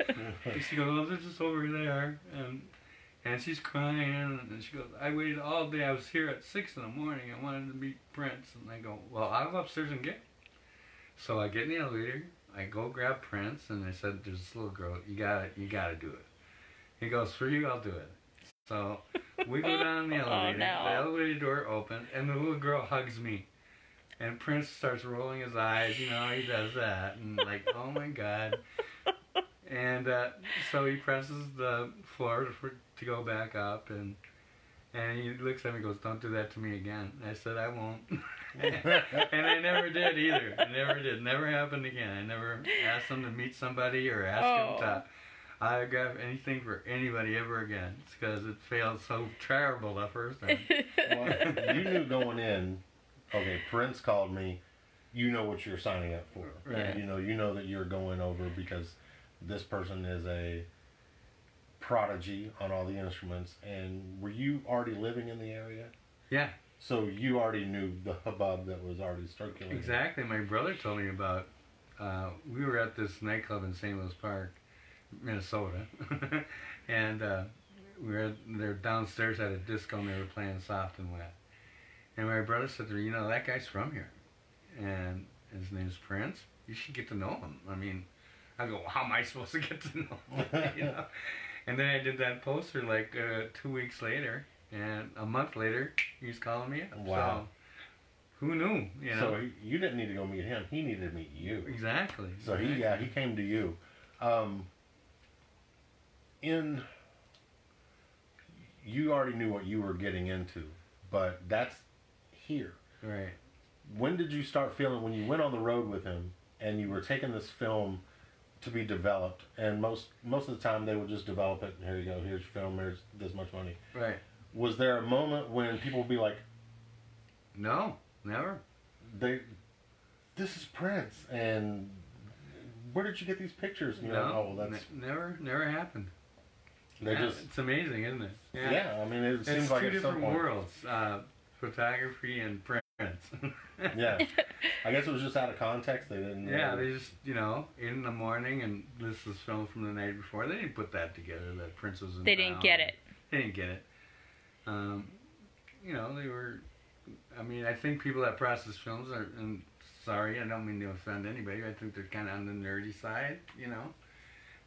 And she goes, "Oh, they're just over there." And she's crying, and she goes, "I waited all day. I was here at 6 in the morning. I wanted to meet Prince." And I go, "Well, I'll go upstairs and get him." So I get in the elevator. I go grab Prince, and I said, "There's this little girl. You gotta do it." He goes, for you, I'll do it. So we go down the elevator. no. The elevator door opens, and the little girl hugs me. And Prince starts rolling his eyes. You know, he does that. And like, oh my God. And so he presses the floor to go back up. And he looks at me and goes, don't do that to me again. I said, I won't. And I never did either. I never did. Never happened again. I never asked him to meet somebody or asked him to autograph anything for anybody ever again. It's because it failed so terrible the first time. Well, you knew going in, okay, Prince called me, you know what you're signing up for. Right. You know that you're going over because this person is a prodigy on all the instruments. And were you already living in the area? Yeah. So you already knew the hubbub that was already circulating. Exactly. My brother told me about, we were at this nightclub in St. Louis Park, Minnesota, and they're downstairs at a disco and they were playing Soft and Wet. And my brother said to me, you know, that guy's from here. And his name's Prince. You should get to know him. I mean, I go, well, how am I supposed to get to know him? You know? And then I did that poster like 2 weeks later, and a month later, he's calling me up. Wow. So, who knew? You know? So you didn't need to go meet him. He needed to meet you. Exactly. So he came to you. You already knew what you were getting into, but that's here. Right. When did you start feeling, when you went on the road with him and you were taking this film to be developed, and most of the time they would just develop it, here you go, here's your film, here's this much money. Right. Was there a moment when people would be like, no, never. This is Prince, and where did you get these pictures? And No, that's never happened. It's amazing, isn't it? Yeah, I mean, it seems like two at some different point, worlds, photography and Prince. yeah, I guess it was just out of context. They didn't. Yeah, they just, in the morning, and this was filmed from the night before. They didn't put that together. That Prince was in They didn't get it. They didn't get it. They were. I mean, I think people that process films are. And sorry, I don't mean to offend anybody. I think they're kind of on the nerdy side.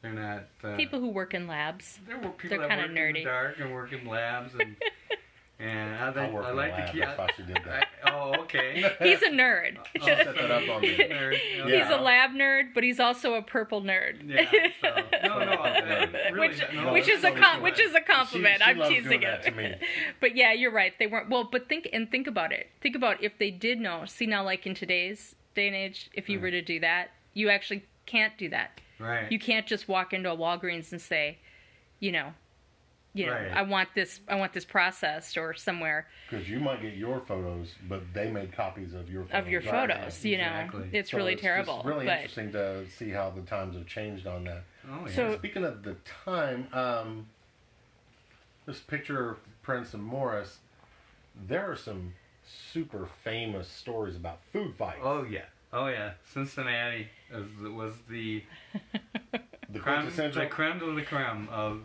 They're not. People who work in labs. They're people that kind work of nerdy. in the dark and work in labs and I like to keep. I thought you did that. Okay. He's a nerd. I'll set that up on me. Nerd. He's a lab nerd, but he's also a purple nerd. Yeah. So, Which is a compliment. She I'm loves teasing doing that to it. me. But yeah, you're right. They weren't. Well, but think about it. Think about if they did know. See now, like in today's day and age, if you were to do that, you actually can't do that. Right. You can't just walk into a Walgreens and say, Right. I want this processed or somewhere. Because you might get your photos, but they made copies of your photos. Of your photos, Exactly. It's So really terrible. It's really but interesting to see how the times have changed on that. Oh, yeah. So- Speaking of the time, this picture of Prince and Morris, there are some super famous stories about food fights. Oh yeah. Cincinnati was the the creme quintessential. de la creme of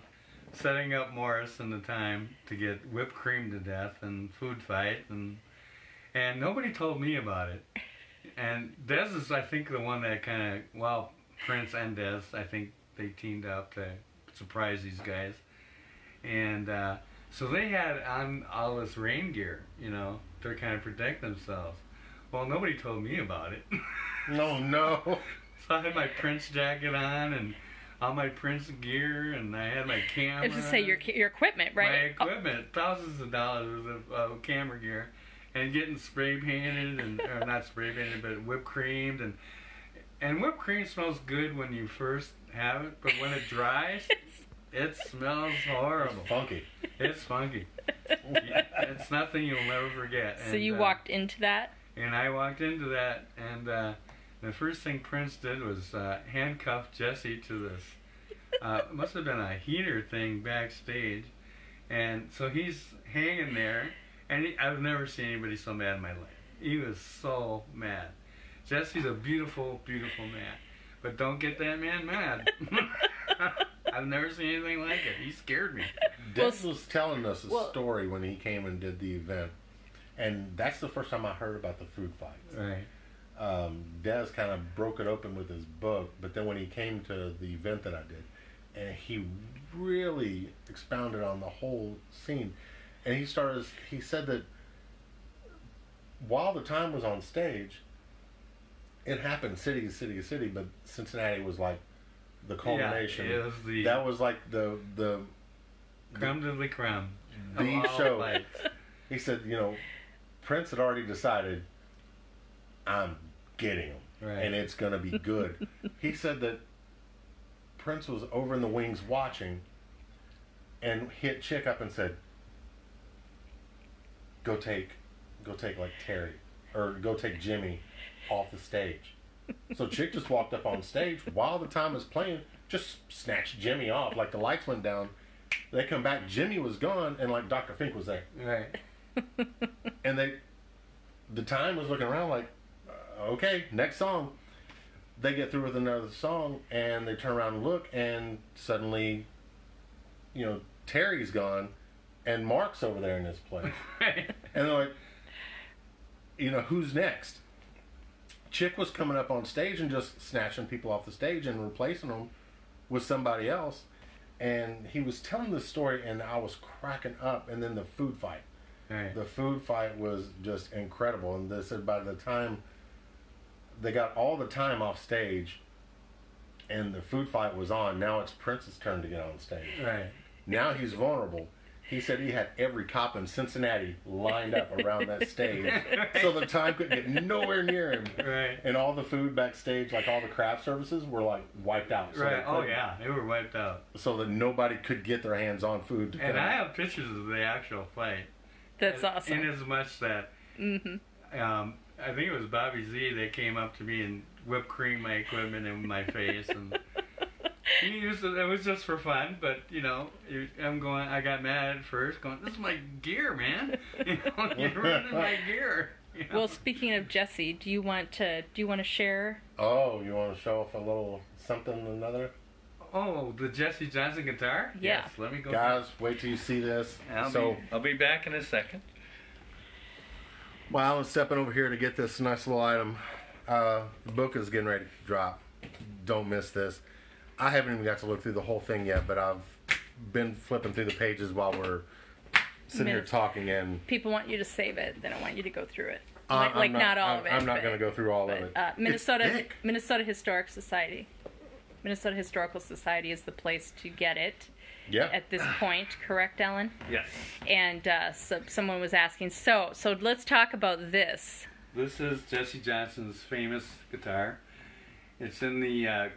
setting up Morris in the time to get whipped cream to death and food fight, and nobody told me about it. And Des is, I think, the one that kind of, Prince and Des, I think they teamed up to surprise these guys. And so they had on all this rain gear, to kind of protect themselves. Well, nobody told me about it. No. So I had my Prince jacket on and all my Prince gear, and I had my camera. I was to say your equipment, right? My equipment, thousands of dollars of camera gear, and getting spray painted or not spray painted, but whipped creamed, and whipped cream smells good when you first have it, but when it dries, it smells horrible. It's funky. It's nothing you'll never forget. So you walked into that? And I walked into that, and the first thing Prince did was handcuff Jesse to this. It must have been a heater thing backstage. And so he's hanging there, and I've never seen anybody so mad in my life. He was so mad. Jesse's a beautiful, beautiful man. But don't get that man mad. I've never seen anything like it. He scared me. Des was telling us a story when he came and did the event. And that's the first time I heard about the food fights. Right. Des kind of broke it open with his book, but then when he came to the event that I did, and he really expounded on the whole scene. And he said that while the time was on stage, it happened city to city to city, but Cincinnati was like the culmination. Yeah, it was that was like the creme de la creme. The show. He said, Prince had already decided, I'm getting him, right, and it's going to be good. He said that Prince was over in the wings watching, and hit Chick up and said, go take like Terry, or go take Jimmy off the stage. So Chick just walked up on stage while the time was playing, just snatched Jimmy off. Like the lights went down, they come back, Jimmy was gone, and like Dr. Fink was there. Right. And the time was looking around like, okay, next song. They get through with another song, and they turn around and look, and suddenly, Terry's gone, and Mark's over there in his place. Right. And they're like, who's next? Chick was coming up on stage and just snatching people off the stage and replacing them with somebody else. And he was telling this story, and I was cracking up. And then the food fight. Right. The food fight was just incredible. And they said by the time they got all the time off stage and the food fight was on, now it's Prince's turn to get on stage. Right. Now he's vulnerable. He said he had every cop in Cincinnati lined up around that stage, so the time could get nowhere near him. Right. And all the food backstage, like all the craft services, were like wiped out. So right. Oh yeah, they were wiped out. So that nobody could get their hands on food. And I have pictures of the actual fight. That's awesome. In as much that, I think it was Bobby Z that came up to me and whipped cream my equipment in my face, and he used it. It was just for fun, but I got mad at first, going, "This is my gear, man! You're ruining my gear." Well, speaking of Jesse, do you want to share? Oh, you want to show off a little something or another? Oh, the Jesse Johnson guitar? Yeah. Yes, let me go. Guys, wait till you see this. I'll be back in a second. While I'm stepping over here to get this nice little item, the book is getting ready to drop. Don't miss this. I haven't even got to look through the whole thing yet, but I've been flipping through the pages while we're sitting here talking. And people want you to save it. They don't want you to go through it. Not all of it. I'm not going to go through all of it. Minnesota Historic Society. Minnesota Historical Society is the place to get it. Yeah. At this point, correct, Ellen? Yes. And so someone was asking. So let's talk about this. This is Jesse Johnson's famous guitar. It's in the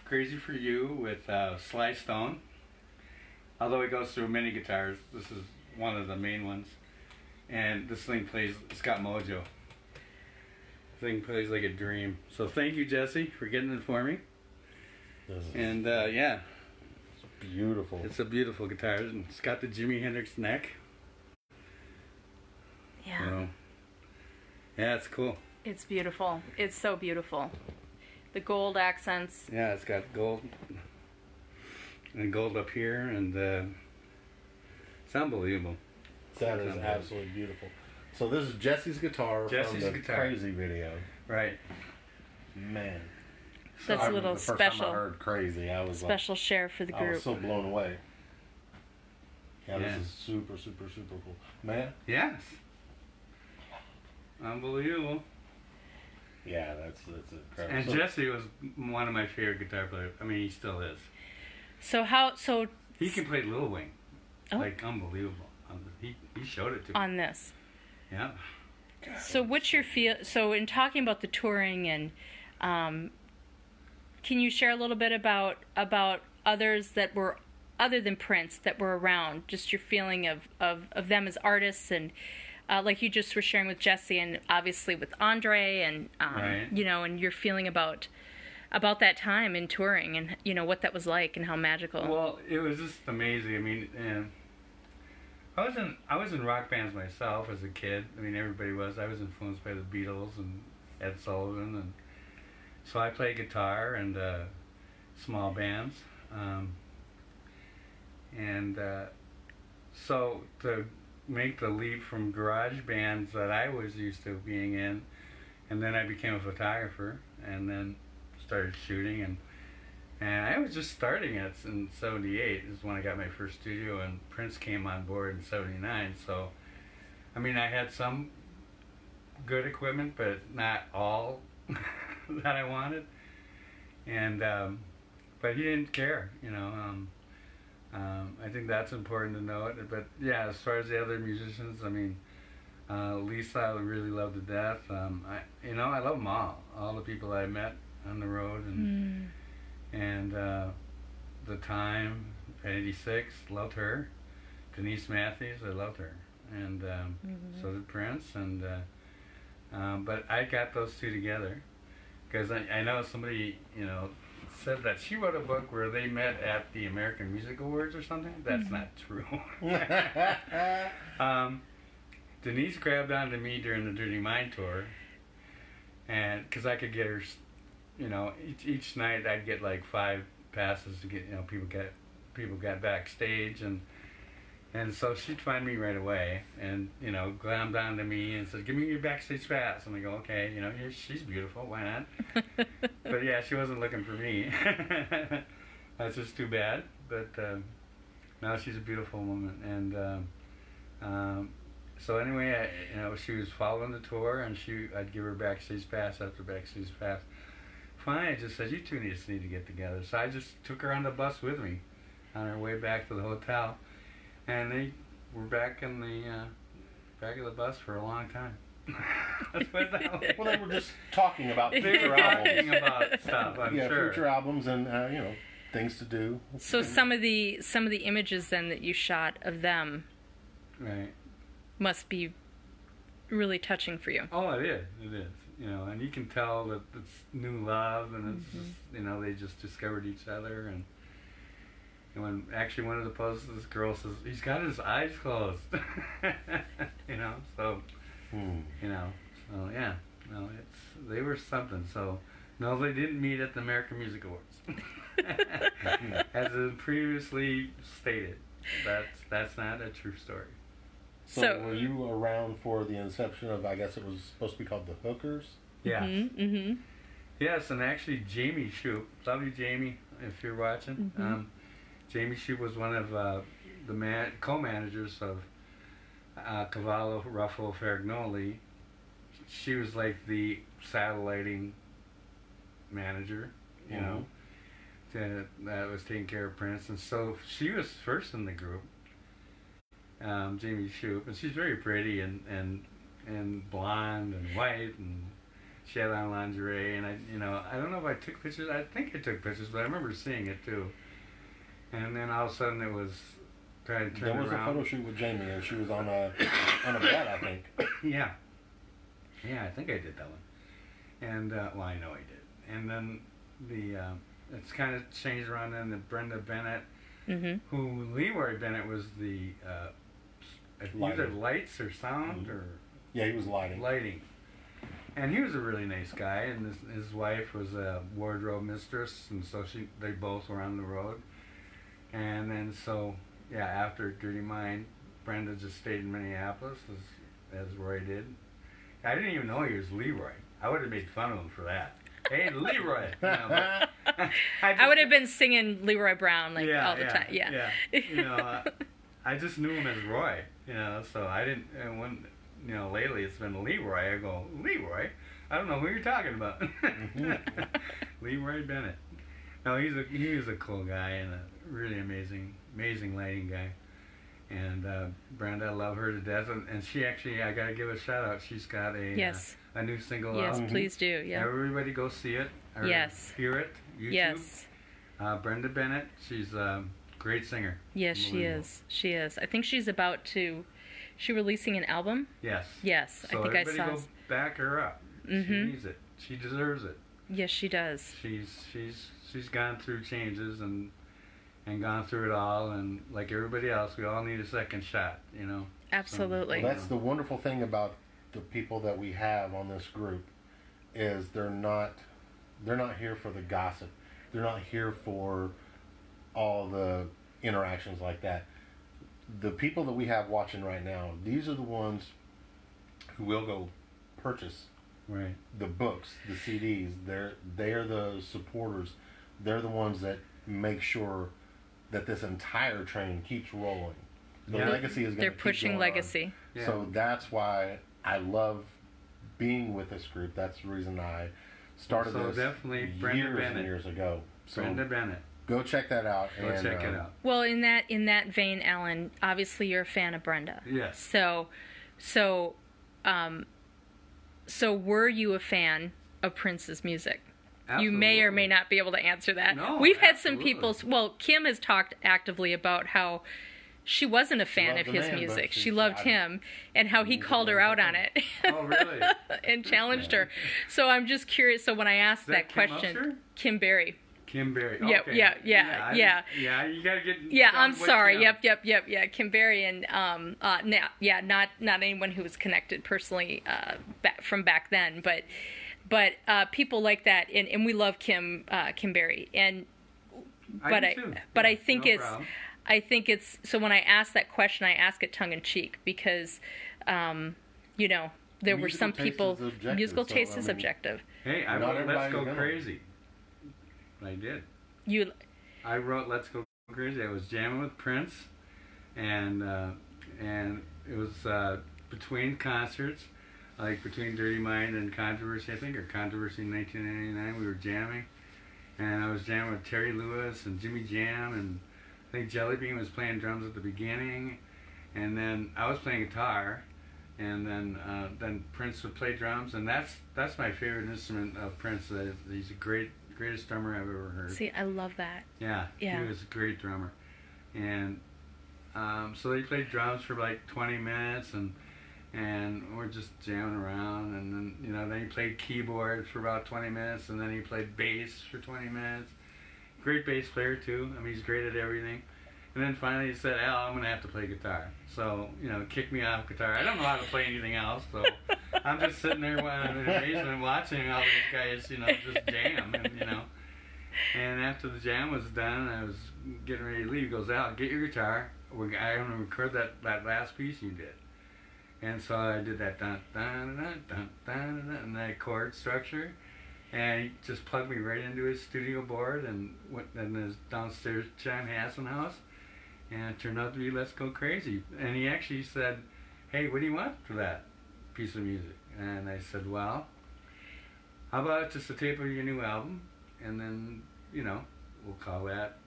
Crazy for You with Sly Stone. Although he goes through many guitars, this is one of the main ones. And this thing plays Scott Mojo. This thing plays like a dream. So thank you, Jesse, for getting it for me. And yeah. It's beautiful. It's a beautiful guitar. And it's got the Jimi Hendrix neck. Yeah. So, yeah, it's cool. It's beautiful. It's so beautiful. The gold accents. Yeah, it's got gold. And gold up here, and it's unbelievable. That is absolutely beautiful. So this is Jesse's guitar from the Crazy video. Right. Man. That's a little the first special. time I heard Crazy, I was special share for the group. I was so blown away. Yeah, this is super, super, super cool. Man? Yes. Unbelievable. Yeah, that's incredible. And Jesse was one of my favorite guitar players. I mean, he still is. So he can play Lil Wayne. Oh. Like, unbelievable. He showed it to me. On this. Yeah. So what's your feel? So in talking about the touring and, can you share a little bit about others that were other than Prince that were around? Just your feeling of them as artists and, like you just were sharing with Jesse and obviously with Andre and right. And your feeling about that time in touring and what that was like and how magical. Well, it was just amazing. I mean, I was in rock bands myself as a kid. I mean, everybody was. I was influenced by the Beatles and Ed Sullivan, and so I played guitar and small bands, so to make the leap from garage bands that I was used to being in, and then I became a photographer, and then started shooting, And I was just starting it in 78 is when I got my first studio, and Prince came on board in 79. So, I mean, I had some good equipment, but not all that I wanted. And, but he didn't care, you know. I think that's important to note. But yeah, as far as the other musicians, I mean, Lisa I really love to death. I love them all the people I met on the road, and the time at 86, loved her. Denise Matthews, I loved her, and so did Prince. And but I got those two together because I know somebody said that she wrote a book where they met at the American Music Awards or something. That's not true. Denise grabbed onto me during the Dirty Mind tour, and because I could get her, each night I'd get like 5 passes to get, people got backstage, and so she'd find me right away, and glammed onto me and said, "Give me your backstage pass." And I go, "Okay, she's beautiful, why not?" But yeah, she wasn't looking for me. That's just too bad. But no, she's a beautiful woman, and so anyway, she was following the tour, and I'd give her backstage pass after backstage pass. Finally, I just said, "You two need to get together." So I just took her on the bus with me on our way back to the hotel, and they were back in the back of the bus for a long time. Well, they were just talking about future albums. Talking about stuff, I'm sure. Future albums and things to do. So some of the images then that you shot of them, right, must be really touching for you. Oh, it is. And you can tell that it's new love, and it's just, they just discovered each other. And when actually one of the poses, this girl says, "He's got his eyes closed." So, so yeah, no, they were something. So, no, they didn't meet at the American Music Awards. As previously stated, that's not a true story. So were you around for the inception of, I guess it was supposed to be called the Hookers? Yeah. Yes, and actually Jamie Shoup, love you Jamie, if you're watching. Jamie Shoup was one of the co-managers of Cavallo, Ruffalo, Ferragnoli. She was like the satelliting manager, that was taking care of Prince. And so she was first in the group. Jamie Shoup, and she's very pretty and blonde and white, and she had on lingerie, and I don't know if I took pictures. I think I took pictures, but I remember seeing it too. And then all of a sudden it was trying to turn around. There was a photo shoot with Jamie, and she was on a bed, I think. Yeah, I think I did that one. And well, I know I did. And then it's kind of changed around. Then the Brenda Bennett, who Leroy Bennett was the either lights or sound or he was lighting, and he was a really nice guy, and his wife was a wardrobe mistress, and so they both were on the road. And then so after Dirty Mind, Brenda just stayed in Minneapolis as Roy did. I didn't even know he was Leroy. I would have made fun of him for that. Hey, Leroy. I would have been singing Leroy Brown all the time. Yeah. I just knew him as Roy. So I didn't. And when lately it's been Leroy. I go, Leroy. I don't know who you're talking about. Leroy Bennett. No, he was a cool guy and a really amazing lighting guy. And Brenda, I love her to death. And she actually, I gotta give a shout out. She's got a new single out. Yes, please do. Yeah. Everybody go see it. Or hear it. YouTube. Yes. Brenda Bennett. She's a great singer. Yes, she is. She is. I think she's about to. She releasing an album. Yes. Yes, so I think I saw. Everybody go back her up. She needs it. She deserves it. Yes, she does. She's gone through changes and gone through it all, and like everybody else, we all need a second shot. Absolutely. Well, that's the wonderful thing about the people that we have on this group is they're not here for the gossip. They're not here for all the interactions like that. The people that we have watching right now, these are the ones who will go purchase the books, the CDs. They are the supporters. they're the ones that make sure that this entire train keeps rolling. The legacy is going to keep pushing going legacy. on. So that's why I love being with this group. That's the reason I started this definitely years and years ago. So Brenda Bennett. Go check that out. Go check it out. Well, in that vein, Alan, obviously you're a fan of Brenda. Yes. So were you a fan of Prince's music? Absolutely. You may or may not be able to answer that. No, We've had absolutely. some people. Well, Kim has talked actively about how she wasn't a fan of his music. She loved him, and how he called her out on it. Oh, really? And challenged her. So I'm just curious. So when I asked that Kim question, Upster? Kim Berry. Kim Berry. Yeah, Okay. yeah. Yeah, you gotta get. Yeah, I'm sorry. Kim. Yep. Yeah, Kim Berry, and not anyone who was connected personally from back then, but people like that, and we love Kim Berry, and I think it's so when I ask that question, I ask it tongue in cheek because there were some people musical taste is objective. Hey, I wrote Let's Go Crazy. I did. I wrote Let's Go Crazy. I was jamming with Prince, and it was between concerts, like between Dirty Mind and Controversy, I think, or Controversy in 1999. We were jamming, and I was jamming with Terry Lewis and Jimmy Jam, and I think Jelly Bean was playing drums at the beginning, and then I was playing guitar, and then Prince would play drums, and that's my favorite instrument of Prince. He's a greatest drummer I've ever heard. See, I love that. Yeah. He was a great drummer, and so they played drums for like 20 minutes, and we're just jamming around, and then he played keyboard for about 20 minutes, and then he played bass for 20 minutes. Great bass player too. I mean, he's great at everything. And then finally he said, "Al, I'm gonna have to play guitar." So kicked me off guitar. I don't know how to play anything else, so I'm just sitting there in amazement watching all these guys, just jam, And after the jam was done, I was getting ready to leave. He goes, "Al, get your guitar. I'm gonna record that last piece you did." And so I did that dun dun dun dun dun dun, and that chord structure. And he just plugged me right into his studio board and went in his downstairs John Hassan house. And it turned out to be Let's Go Crazy. And he actually said, "Hey, what do you want for that piece of music?" And I said, "Well, how about just a tape of your new album? And then, we'll call that,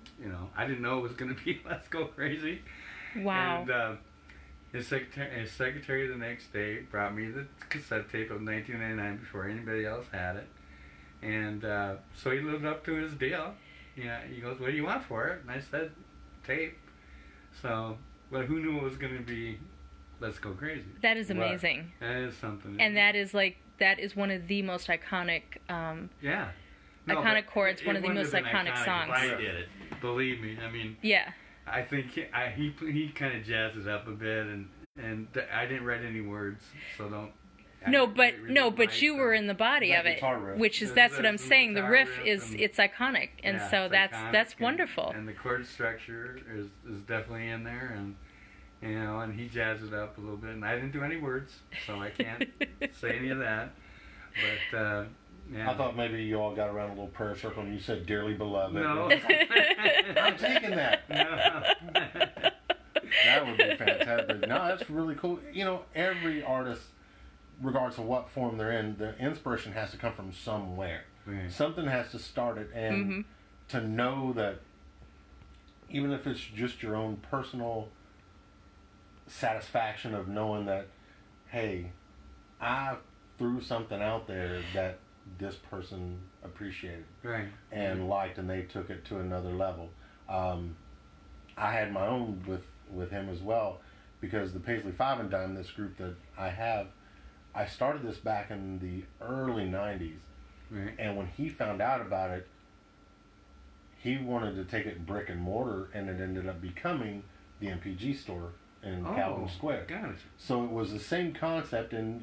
I didn't know it was going to be Let's Go Crazy." Wow. And his secretary the next day brought me the cassette tape of 1999 before anybody else had it. And so he lived up to his deal. Yeah, he goes, "What do you want for it?" And I said, "Tape." So, but who knew it was going to be Let's Go Crazy? That is amazing. That is something. And that is one of the most iconic iconic chords, one of the most iconic songs. I did it. Believe me. I mean, yeah. I think he kind of jazzed it up a bit, and I didn't write any words, so don't. But you were in the body of it, which is that's what I'm saying. The riff it's iconic, and so that's wonderful. And the chord structure is definitely in there, and and he jazzed it up a little bit. And I didn't do any words, so I can't say any of that. But yeah. I thought maybe you all got around a little prayer circle and you said "Dearly Beloved." No, I'm taking that. No. That would be fantastic. No, that's really cool. Every artist, regardless of what form they're in, the inspiration has to come from somewhere. Right. Something has to start it, and to know that even if it's just your own personal satisfaction of knowing that, hey, I threw something out there that this person appreciated and liked, and they took it to another level. I had my own with him as well, because the Paisley Five and Dime, this group that I have, I started this back in the early 90s. Right. And when he found out about it, he wanted to take it brick and mortar, and it ended up becoming the MPG store in Calvin Square. Got it. So it was the same concept, and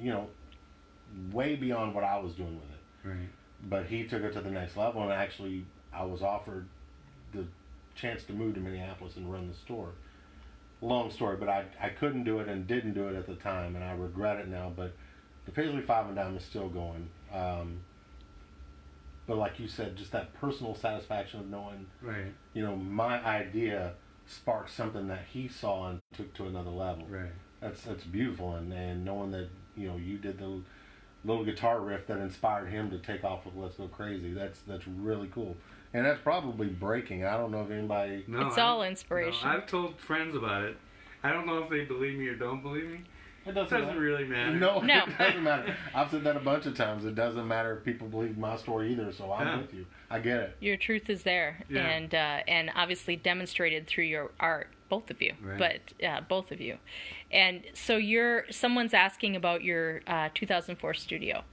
way beyond what I was doing with it. Right. But he took it to the next level, and actually I was offered the chance to move to Minneapolis and run the store. Long story, but I couldn't do it and didn't do it at the time, and I regret it now. But the Paisley Five and Dime is still going. but like you said, just that personal satisfaction of knowing, Right. you know, my idea sparked something that he saw and took to another level. Right. That's beautiful, and knowing that, you know, you did the little guitar riff that inspired him to take off with Let's Go Crazy. That's really cool, and that's probably breaking. I don't know if anybody. No, It's all inspiration. No, I've told friends about it. I don't know if they believe me or don't believe me. It Doesn't really matter. No, No. it doesn't matter. I've said that a bunch of times. It doesn't matter if people believe my story either. So I'm Yeah. with you. I get it. Your truth is there, Yeah. and obviously demonstrated through your art, both of you. Right. But both of you, and so someone's asking about your 2004 studio.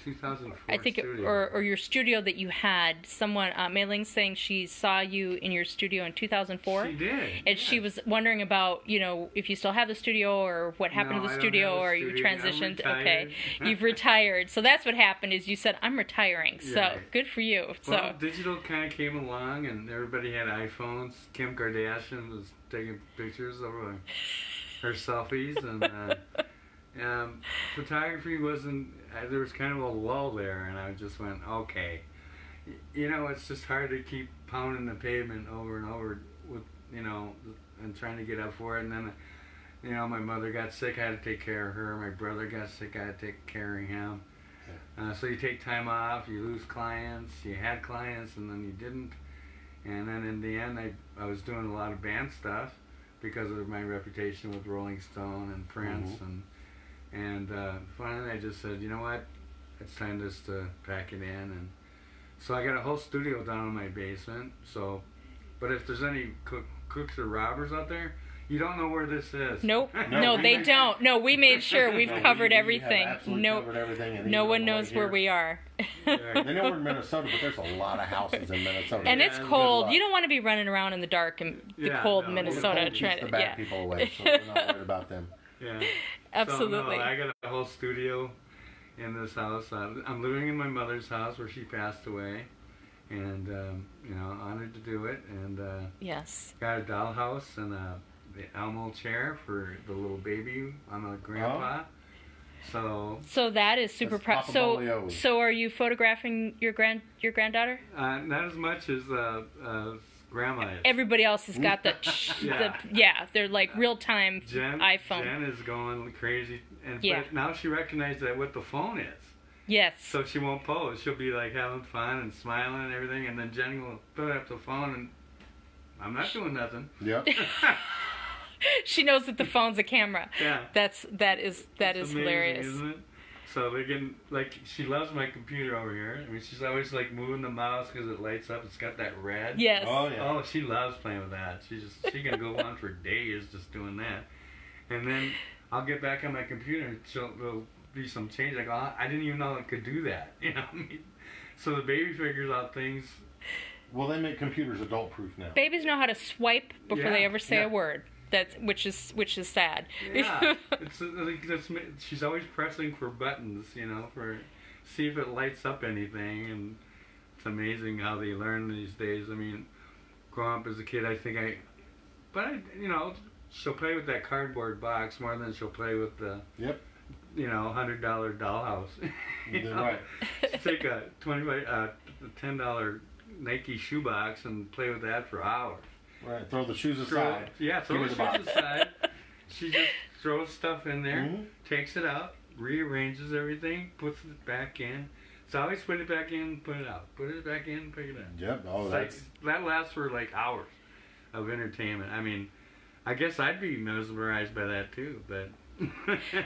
2004 I think, studio. or your studio that you had. Someone, Mei-Ling, saying she saw you in your studio in 2004. She did. And she was wondering about, you know, if you still have the studio or what happened No, to the I don't studio, have a or you studio. I'm transitioned. retired. Okay, you've retired. So that's what happened. Is you said I'm retiring. So Yeah. good for you. So Well, digital kind of came along, and everybody had iPhones. Kim Kardashian was taking pictures of her selfies, and photography wasn't. There was kind of a lull there, and I just went, okay. You know, it's just hard to keep pounding the pavement over and over with, you know, and trying to get up for it. And then, you know, my mother got sick, I had to take care of her. My brother got sick, I had to take care of him. So you take time off, you lose clients, you had clients, and then you didn't. And then in the end, I was doing a lot of band stuff because of my reputation with Rolling Stone and Prince. And finally I just said, you know what, it's time just to pack it in. And so I got a whole studio down in my basement. So, but if there's any cooks or robbers out there, you don't know where this is. nope, no, they don't. No, we made sure we've covered everything. Covered everything. And No even one on the knows way where here- we are. They know we're in Minnesota, but there's a lot of houses in Minnesota. And Yeah, it's good cold. luck. You don't want to be running around in the dark in the Yeah, cold no, Minnesota. The cold Trying keeps to, the bad yeah. people away, so we're not worried about them. Yeah. Absolutely. So, no, I got a whole studio in this house. I'm living in my mother's house where she passed away, and you know, honored to do it. And Yes. got a dollhouse and the Elmo chair for the little baby. I'm a grandpa. So that is super That's proud. Papa Beaulieu. So are you photographing your granddaughter? Not as much as grandma is. Everybody else has got the Yeah. they're like real time iPhone. Jen is going crazy, and Yeah. but now she recognizes that what the phone is. Yes. So she won't pose. She'll be like having fun and smiling and everything, and then Jenny will put up the phone and I'm not doing nothing. Yep. She knows that the phone's a camera. Yeah. That is It's amazing, hilarious. isn't it? So they can, like, she loves my computer over here. I mean, she's always like moving the mouse because it lights up. It's got that red. Yes. Oh yeah. Oh, she loves playing with that. She can go on for days just doing that. And then I'll get back on my computer and there'll be some change. Like, oh, I didn't even know it could do that. You know what I mean? So the baby figures out things. Well, they make computers adult-proof now. Babies know how to swipe before Yeah, they ever say yeah. a word. Which is sad. Yeah, she's always pressing for buttons, you know, for see if it lights up anything, and it's amazing how they learn these days. I mean, growing up as a kid, you know, she'll play with that cardboard box more than she'll play with the, Yep. you know, $100 dollhouse. You're right. She'll take a $10 Nike shoebox and play with that for hours. Right. Throw the shoes aside. Throw Give the me the shoes box. aside. She just throws stuff in there, Mhm. takes it out, rearranges everything, puts it back in. It's always put it back in, put it out. Put it back in, put it out. Yep. Oh, It's that's. that lasts for like hours of entertainment. I mean, I guess I'd be mesmerized by that too, but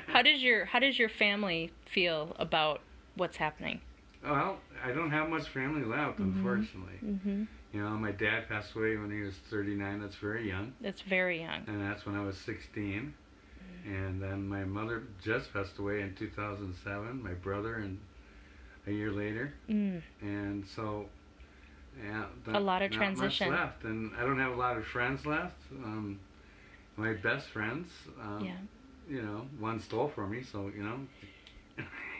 How does your family feel about what's happening? well, I don't have much family left, unfortunately. Mm-hmm. You know, my dad passed away when he was 39. That's very young. That's very young. And that's when I was 16. And then my mother just passed away in 2007, my brother, and a year later. And so, yeah. A lot of not transition. much left. And I don't have a lot of friends left. My best friends, you know, one stole from me, so, you know,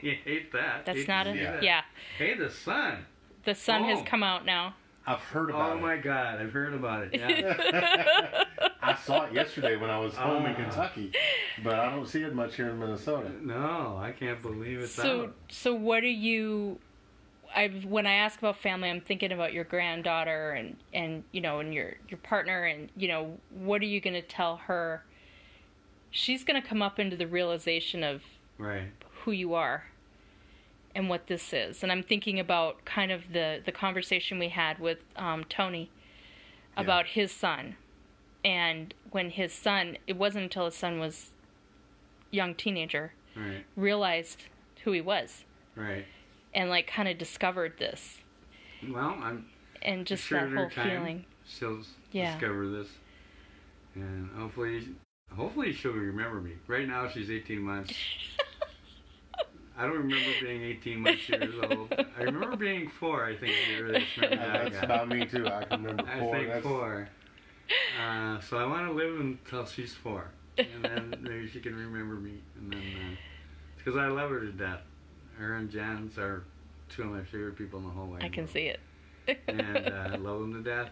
you hate that. That's Hate not to see that. yeah. Hey, the sun. The sun has Oh. come out now. I've heard about Oh it. my God, I've heard about it. Yeah. I saw it yesterday when I was home in Kentucky, but I don't see it much here in Minnesota. No, I can't believe it's So out. what are you? when I ask about family, I'm thinking about your granddaughter and you know, and your partner, and you know, what are you going to tell her? She's going to come up into the realization of who you are and what this is. And I'm thinking about kind of the conversation we had with Tony about his son. And when his son, it wasn't until his son was a young teenager, realized who he was. Right. And like kind of discovered this. Well, I'm and just sure that whole feeling. She'll discover this. And hopefully she'll remember me. Right now she's 18 months. I don't remember being 18 months years old. I remember being 4, I think, the earliest memory I got. That's about me too. I can remember 4. I think 4. So I want to live until she's 4. And then maybe she can remember me. And then, because I love her to death. Her and Jan's are 2 of my favorite people in the whole world. I can see it. And I love them to death.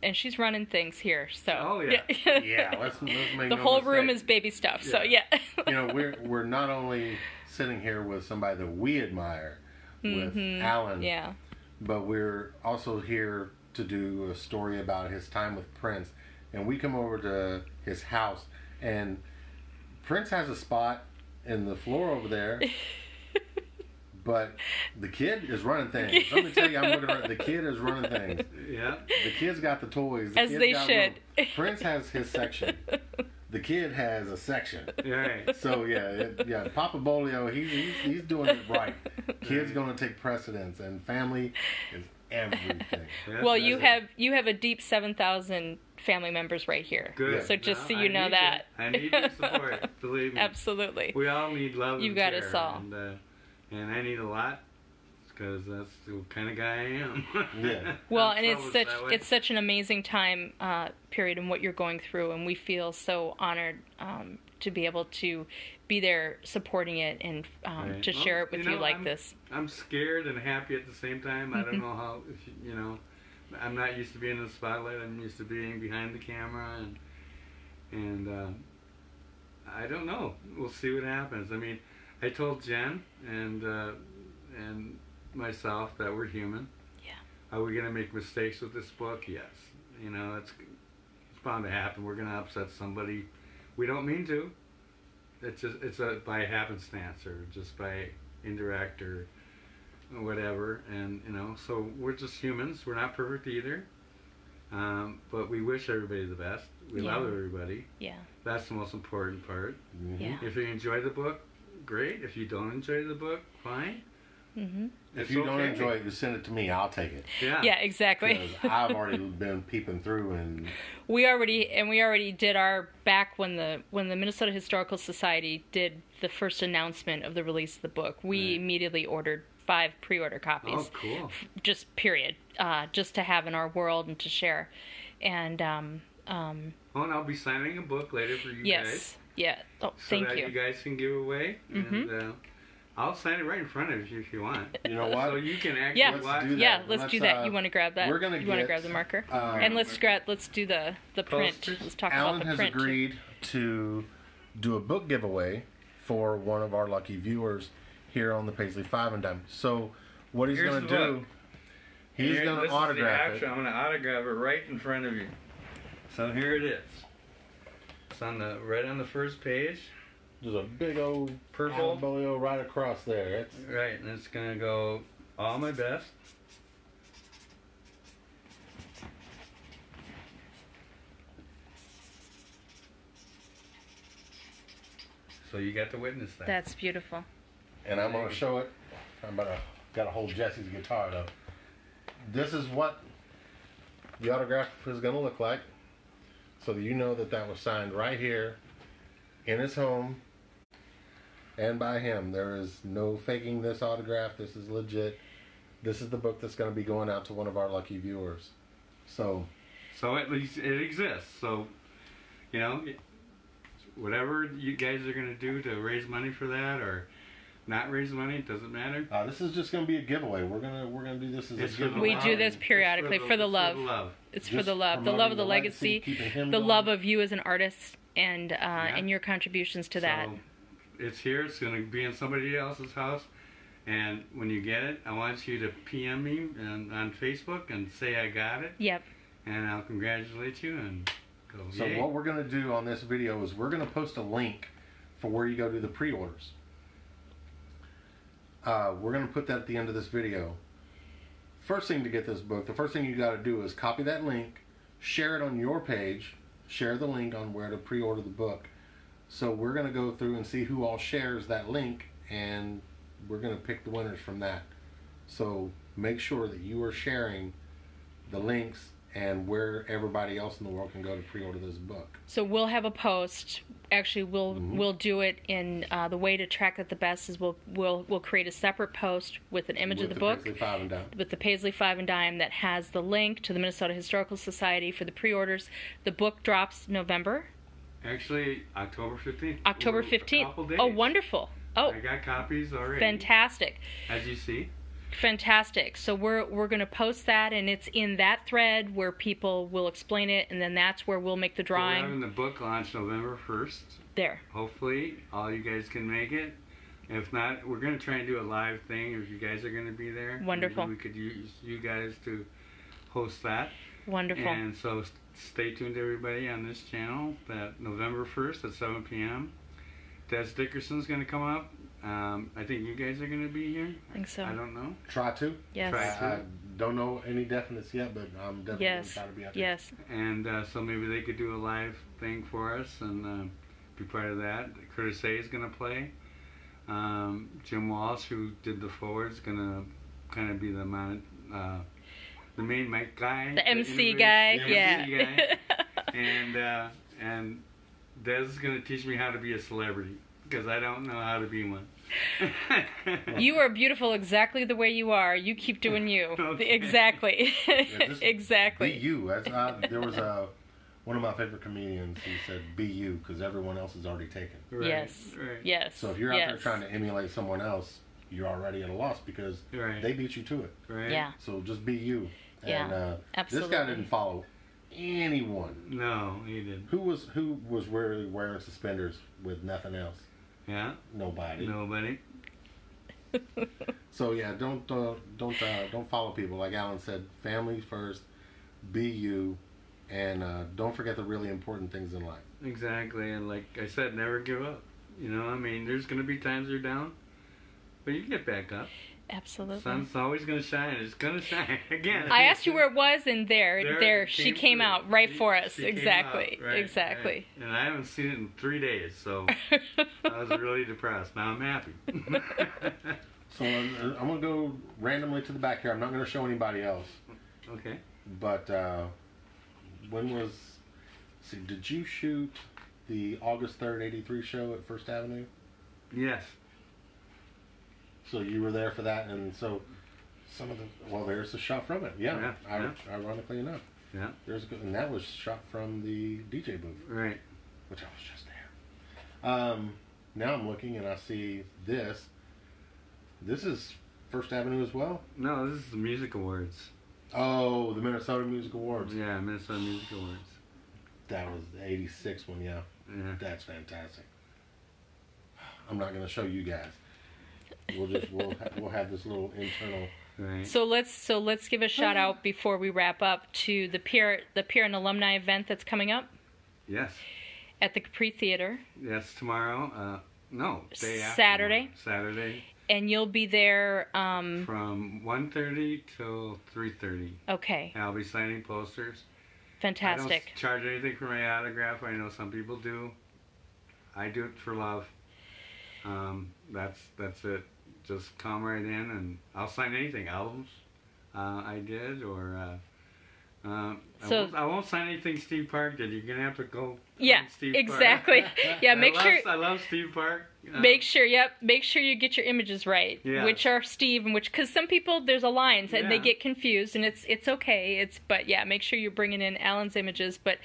And she's running things here, so. Oh yeah. Yeah, let's make the whole room is baby stuff, so yeah. You know, we're not only sitting here with somebody that we admire, with Alan, but we're also here to do a story about his time with Prince. And we come over to his house, and Prince has a spot in the floor over there. But the kid is running things. Let me tell you, I'm looking at the kid is running things. Yeah. The kid's got the toys. As they should. Prince has his section. The kid has a section. Right. So Papa Beaulieu, he's doing it right. Kid's going to take precedence, and family is everything. Well, you have a deep 7,000 family members right here. Good. So just so you know that. I need your support. Believe me. Absolutely. We all need love. You got us all. And I need a lot, because that's the kind of guy I am. Yeah. Well, and it's such an amazing time period in what you're going through, and we feel so honored to be able to be there supporting it and to share it with you like this. I'm scared and happy at the same time. I don't know how, I'm not used to being in the spotlight. I'm used to being behind the camera, and I don't know. We'll see what happens. I mean, I told Jen and myself that we're human. Yeah. Are we going to make mistakes with this book? Yes. You know, it's bound to happen. We're going to upset somebody. We don't mean to. It's by happenstance or just by indirect or whatever. And, so we're just humans. We're not perfect either. But we wish everybody the best. We love everybody. Yeah. That's the most important part. Yeah. If you enjoy the book, great. If you don't enjoy the book, fine. If you don't enjoy it, you send it to me. I'll take it. Yeah, exactly. Because I've already been peeping through, and we already did our back when the Minnesota Historical Society did the first announcement of the release of the book. We immediately ordered 5 pre-order copies. Oh, cool. Just period. Just to have in our world and to share. And and I'll be signing a book later for you guys. Yeah. Oh, thank you. So that you guys can give away. And I'll sign it right in front of you if you want. You know what? So you can actually watch. Let's do that. You want to grab that? We're gonna want to grab the marker? And let's do the print. Let's talk Alan about the print. has agreed to do a book giveaway for one of our lucky viewers here on the Paisley 5 and Dime. So what he's going to do, he's going to autograph it. I'm going to autograph it right in front of you. So here it is. It's right on the first page. There's a big old purple Beaulieu right across there. Right, and it's going to go all my best. So you got to witness that. That's beautiful. And I'm going to show it. Got to hold Jesse's guitar though. This is what the autograph is going to look like. So that you know that was signed right here in his home and by him. There is no faking this autograph. This is legit. This is the book that's going to be going out to one of our lucky viewers. So at least it exists. So, whatever you guys are going to do to raise money for that or not raise money, it doesn't matter. This is just going to be a giveaway. We're gonna do this as a giveaway. We do this periodically for the love. It's for the love. The love of the legacy. The love of you as an artist and your contributions to that. It's here. It's going to be in somebody else's house. And when you get it, I want you to PM me on Facebook and say I got it. Yep. And I'll congratulate you and go. So yay. what we're going to do on this video is we're going to post a link for where you go do the pre-orders. We're going to put that at the end of this video. First thing to get this book, the first thing you got to do is copy that link, share it on your page, share the link on where to pre-order the book. So we're going to go through and see who all shares that link, and we're going to pick the winners from that. So make sure that you are sharing the links and where everybody else in the world can go to pre-order this book. So we'll have a post. Actually, we'll do it in the way to track it the best is we'll create a separate post with an image of the book Paisley 5 and dime. with the Paisley 5 and dime that has the link to the Minnesota Historical Society for the pre-orders. The book drops November. Actually, October 15th. October A 15th. couple days. Oh, wonderful. Oh, I got copies already. fantastic. As you see. Fantastic. So we're going to post that, and it's in that thread where people will explain it, and then that's where we'll make the We're drawing. having the book launch November 1st. There. Hopefully, all you guys can make it. If not, we're going to try and do a live thing if you guys are going to be there. Wonderful. Maybe we could use you guys to host that. Wonderful. And so stay tuned, everybody, on this channel. That November 1st at 7 p.m. Des Dickerson's going to come up. I think you guys are going to be here. I think so. I don't know. Try to. Yes. Try I don't know any definites yet, but I'm definitely going to try to be out there. Yes. And so maybe they could do a live thing for us and be part of that. Curtis A is going to play. Jim Walsh, who did the forward, is going to kind of be the main mic guy. The MC guy. The Yeah. MC guy. And Des is going to teach me how to be a celebrity because I don't know how to be one. You are beautiful exactly the way you are. You keep doing you. Okay. Exactly. Yeah, just Exactly. Be you. There was one of my favorite comedians. He said, "Be you," because everyone else is already taken. Right, Yes. right. Yes. So if you're out there trying to emulate someone else, you're already at a loss because Right. they beat you to it. Right. Yeah. So just be you. Yeah, And, absolutely. This guy didn't follow anyone. No, he didn't. Who was wearing suspenders with nothing else? Yeah. Nobody. Nobody. So yeah, don't follow people. Like Alan said, family first, be you, and don't forget the really important things in life. Exactly, and like I said, never give up. You know, I mean, there's going to be times you're down, but you get back up. Absolutely. Sun's always going to shine. It's going to shine again. I asked you where it was, and there she came through. out right for us. She came exactly. out, right, Exactly. right. And I haven't seen it in 3 days, so I was really depressed. Now I'm happy. So I'm gonna go randomly to the back here. I'm not gonna show anybody else. Okay. But did you shoot the August 3rd, '83 show at First Avenue? Yes. So you were there for that, and so there's a shot from it. Yeah. Ironically enough. Yeah. And that was shot from the DJ booth, Right. which I was just there. Now I'm looking and I see this. This is First Avenue as well? No, this is the Music Awards. Oh, the Minnesota Music Awards. Yeah, Minnesota Music Awards. That was the '86 one, yeah. Yeah. That's fantastic. I'm not going to show you guys. We'll have this little internal. Right. So let's give a shout out before we wrap up to the peer and alumni event that's coming up Yes. at the Capri Theater. Yes, tomorrow. No, day after. Saturday. Saturday. And you'll be there. From 1:30 till 3:30. Okay. I'll be signing posters. Fantastic. I don't charge anything for my autograph. I know some people do. I do it for love. That's it. Just come right in and I'll sign anything. Albums I did or I won't sign anything Steve Park did. You're gonna have to go. Yeah, find Steve exactly. Park. Yeah, make sure. I love Steve Park. Make sure you get your images right. Yeah. Which are Steve and because some people there's a line and they Yeah. get confused and it's okay. But yeah, make sure you're bringing in Alan's images. But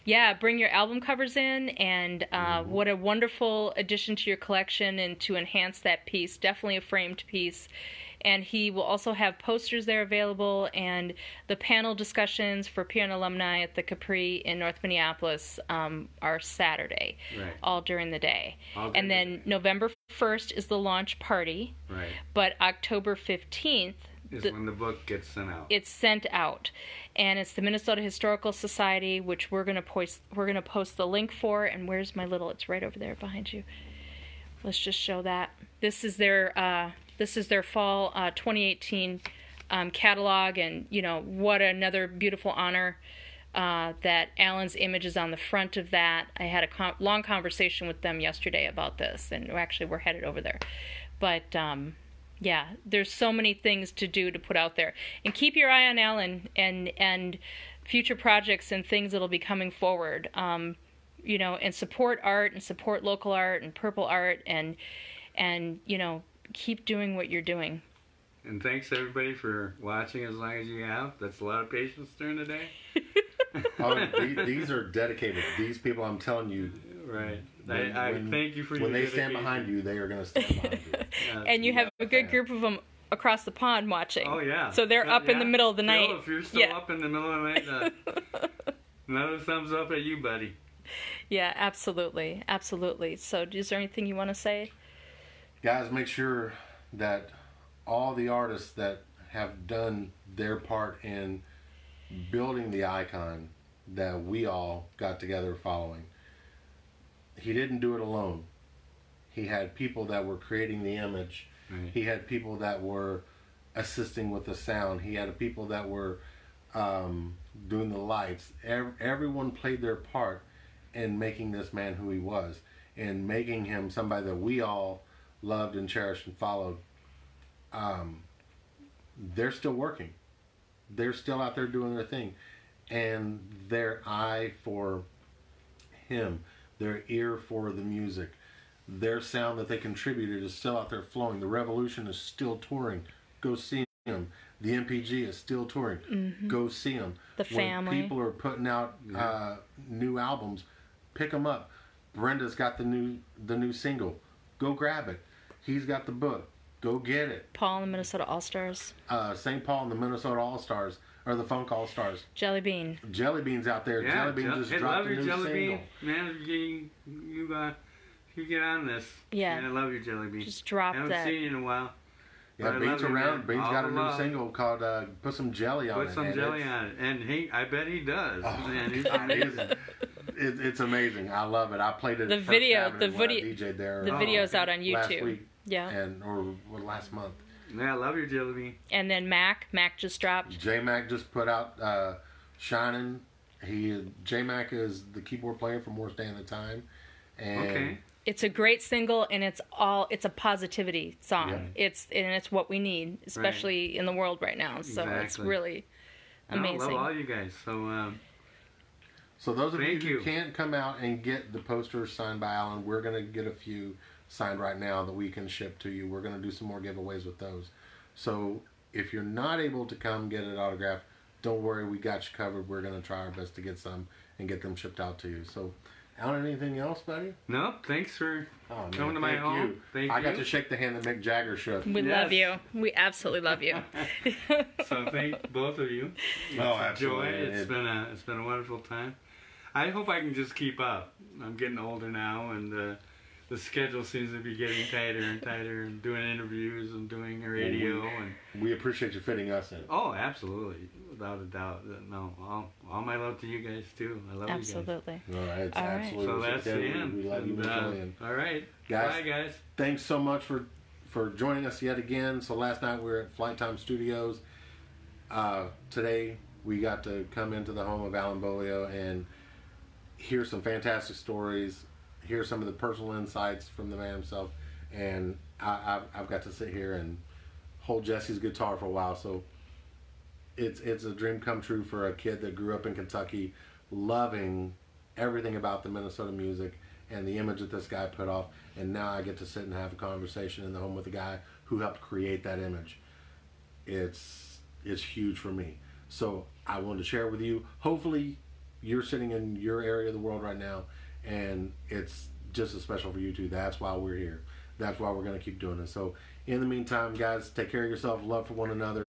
yeah, bring your album covers in and what a wonderful addition to your collection and to enhance that piece. Definitely a framed piece. And he will also have posters there available and the panel discussions for peer and alumni at the Capri in North Minneapolis are Saturday, Right. all during the day. All during And then November 1st is the launch party. Right. But October 15th is when the book gets sent out. It's sent out, and it's the Minnesota Historical Society, which we're gonna post the link for. And where's my little? It's right over there behind you. Let's just show that. This is their fall 2018 catalog, and what another beautiful honor that Alan's image is on the front of that. I had a long conversation with them yesterday about this, and actually we're headed over there. But yeah, there's so many things to do to put out there. And keep your eye on Alan and future projects and things that'll be coming forward. And support art and support local art and purple art and keep doing what you're doing. And thanks everybody for watching as long as you have. That's a lot of patience during the day. These are dedicated. These people, I'm telling you. Right. I thank you for your when they stand behind you, they are going to stand behind you. Yeah, and you have a good group of them across the pond watching. Oh yeah. So they're up in the middle of the night. If you're still up in the middle of the night, another thumbs up at you, buddy. Yeah, absolutely, absolutely. So, is there anything you want to say? Guys, make sure that all the artists that have done their part in building the icon that we all got together following. He didn't do it alone. He had people that were creating the image. Right. He had people that were assisting with the sound. He had people that were doing the lights. Everyone played their part in making this man who he was, and making him somebody that we all loved and cherished and followed. They're still working. They're still out there doing their thing. And their eye for him, their ear for the music, their sound that they contributed is still out there flowing. The Revolution is still touring. Go see them. The MPG is still touring. Mm-hmm. Go see them. The Family. When people are putting out new albums, pick them up. Brenda's got the new single. Go grab it. He's got the book. Go get it. Paul and the Minnesota All-Stars. St. Paul and the Minnesota All-Stars, or the Funk All-Stars. Jelly Bean. Jelly Bean's out there. Yeah, Jelly Bean just dropped a new Jelly single. Bean. Man, you get on this. Yeah. Man, I love you, Jelly Bean. Just drop I haven't that. seen you in a while. Yeah, But I Bean's love you, around. man. Bean's All got a new love. single called Put Some Jelly on It. Put some jelly on it. And I bet he does. Oh, Man, he's amazing. It's amazing. I love it. I played it The at First video, Avenue the when video, I DJ'd there. the video's out on last YouTube. week. Yeah. Or last month. Yeah, I love your Jelly Bean. And then Mac just dropped. J-Mac just put out Shining. J-Mac is the keyboard player from Worst Day in the Time. And Okay. It's a great single, and it's a positivity song. Yeah. It's what we need, especially in the world right now. So it's Exactly. really amazing. I love all you guys. So those of you Thank who you. can't come out and get the posters signed by Alan, we're going to get a few signed right now that we can ship to you. We're going to do some more giveaways with those. So if you're not able to come get it autographed, don't worry, we got you covered. We're going to try our best to get some and get them shipped out to you. So, Alan, anything else, buddy? No, thanks for Oh, man, coming to my thank home. you. Thank I you. got to shake the hand that Mick Jagger shook. We Yes. love you. We absolutely love you. So thank both of you. It's Oh, a joy. absolutely. It's been a wonderful time. I hope I can just keep up. I'm getting older now, and the schedule seems to be getting tighter and tighter, and doing interviews and doing radio and. We appreciate you fitting us in. Oh, absolutely, without a doubt. No, all my love to you guys too. I love you guys. Absolutely. All right, it's All right. absolutely So that's the reciprocated. end. We love you, And, Mick Julian. all right, Guys. bye guys. Thanks so much for joining us yet again. So last night we were at Flight Time Studios. Today we got to come into the home of Alan Beaulieu and hear some fantastic stories, hear some of the personal insights from the man himself, and I've got to sit here and hold Jesse's guitar for a while. So it's a dream come true for a kid that grew up in Kentucky, loving everything about the Minnesota music and the image that this guy put off. And now I get to sit and have a conversation in the home with a guy who helped create that image. It's huge for me. So I wanted to share it with you. Hopefully you're sitting in your area of the world right now, and it's just as special for you too. That's why we're here. That's why we're going to keep doing this. So in the meantime, guys, take care of yourself, love for one another.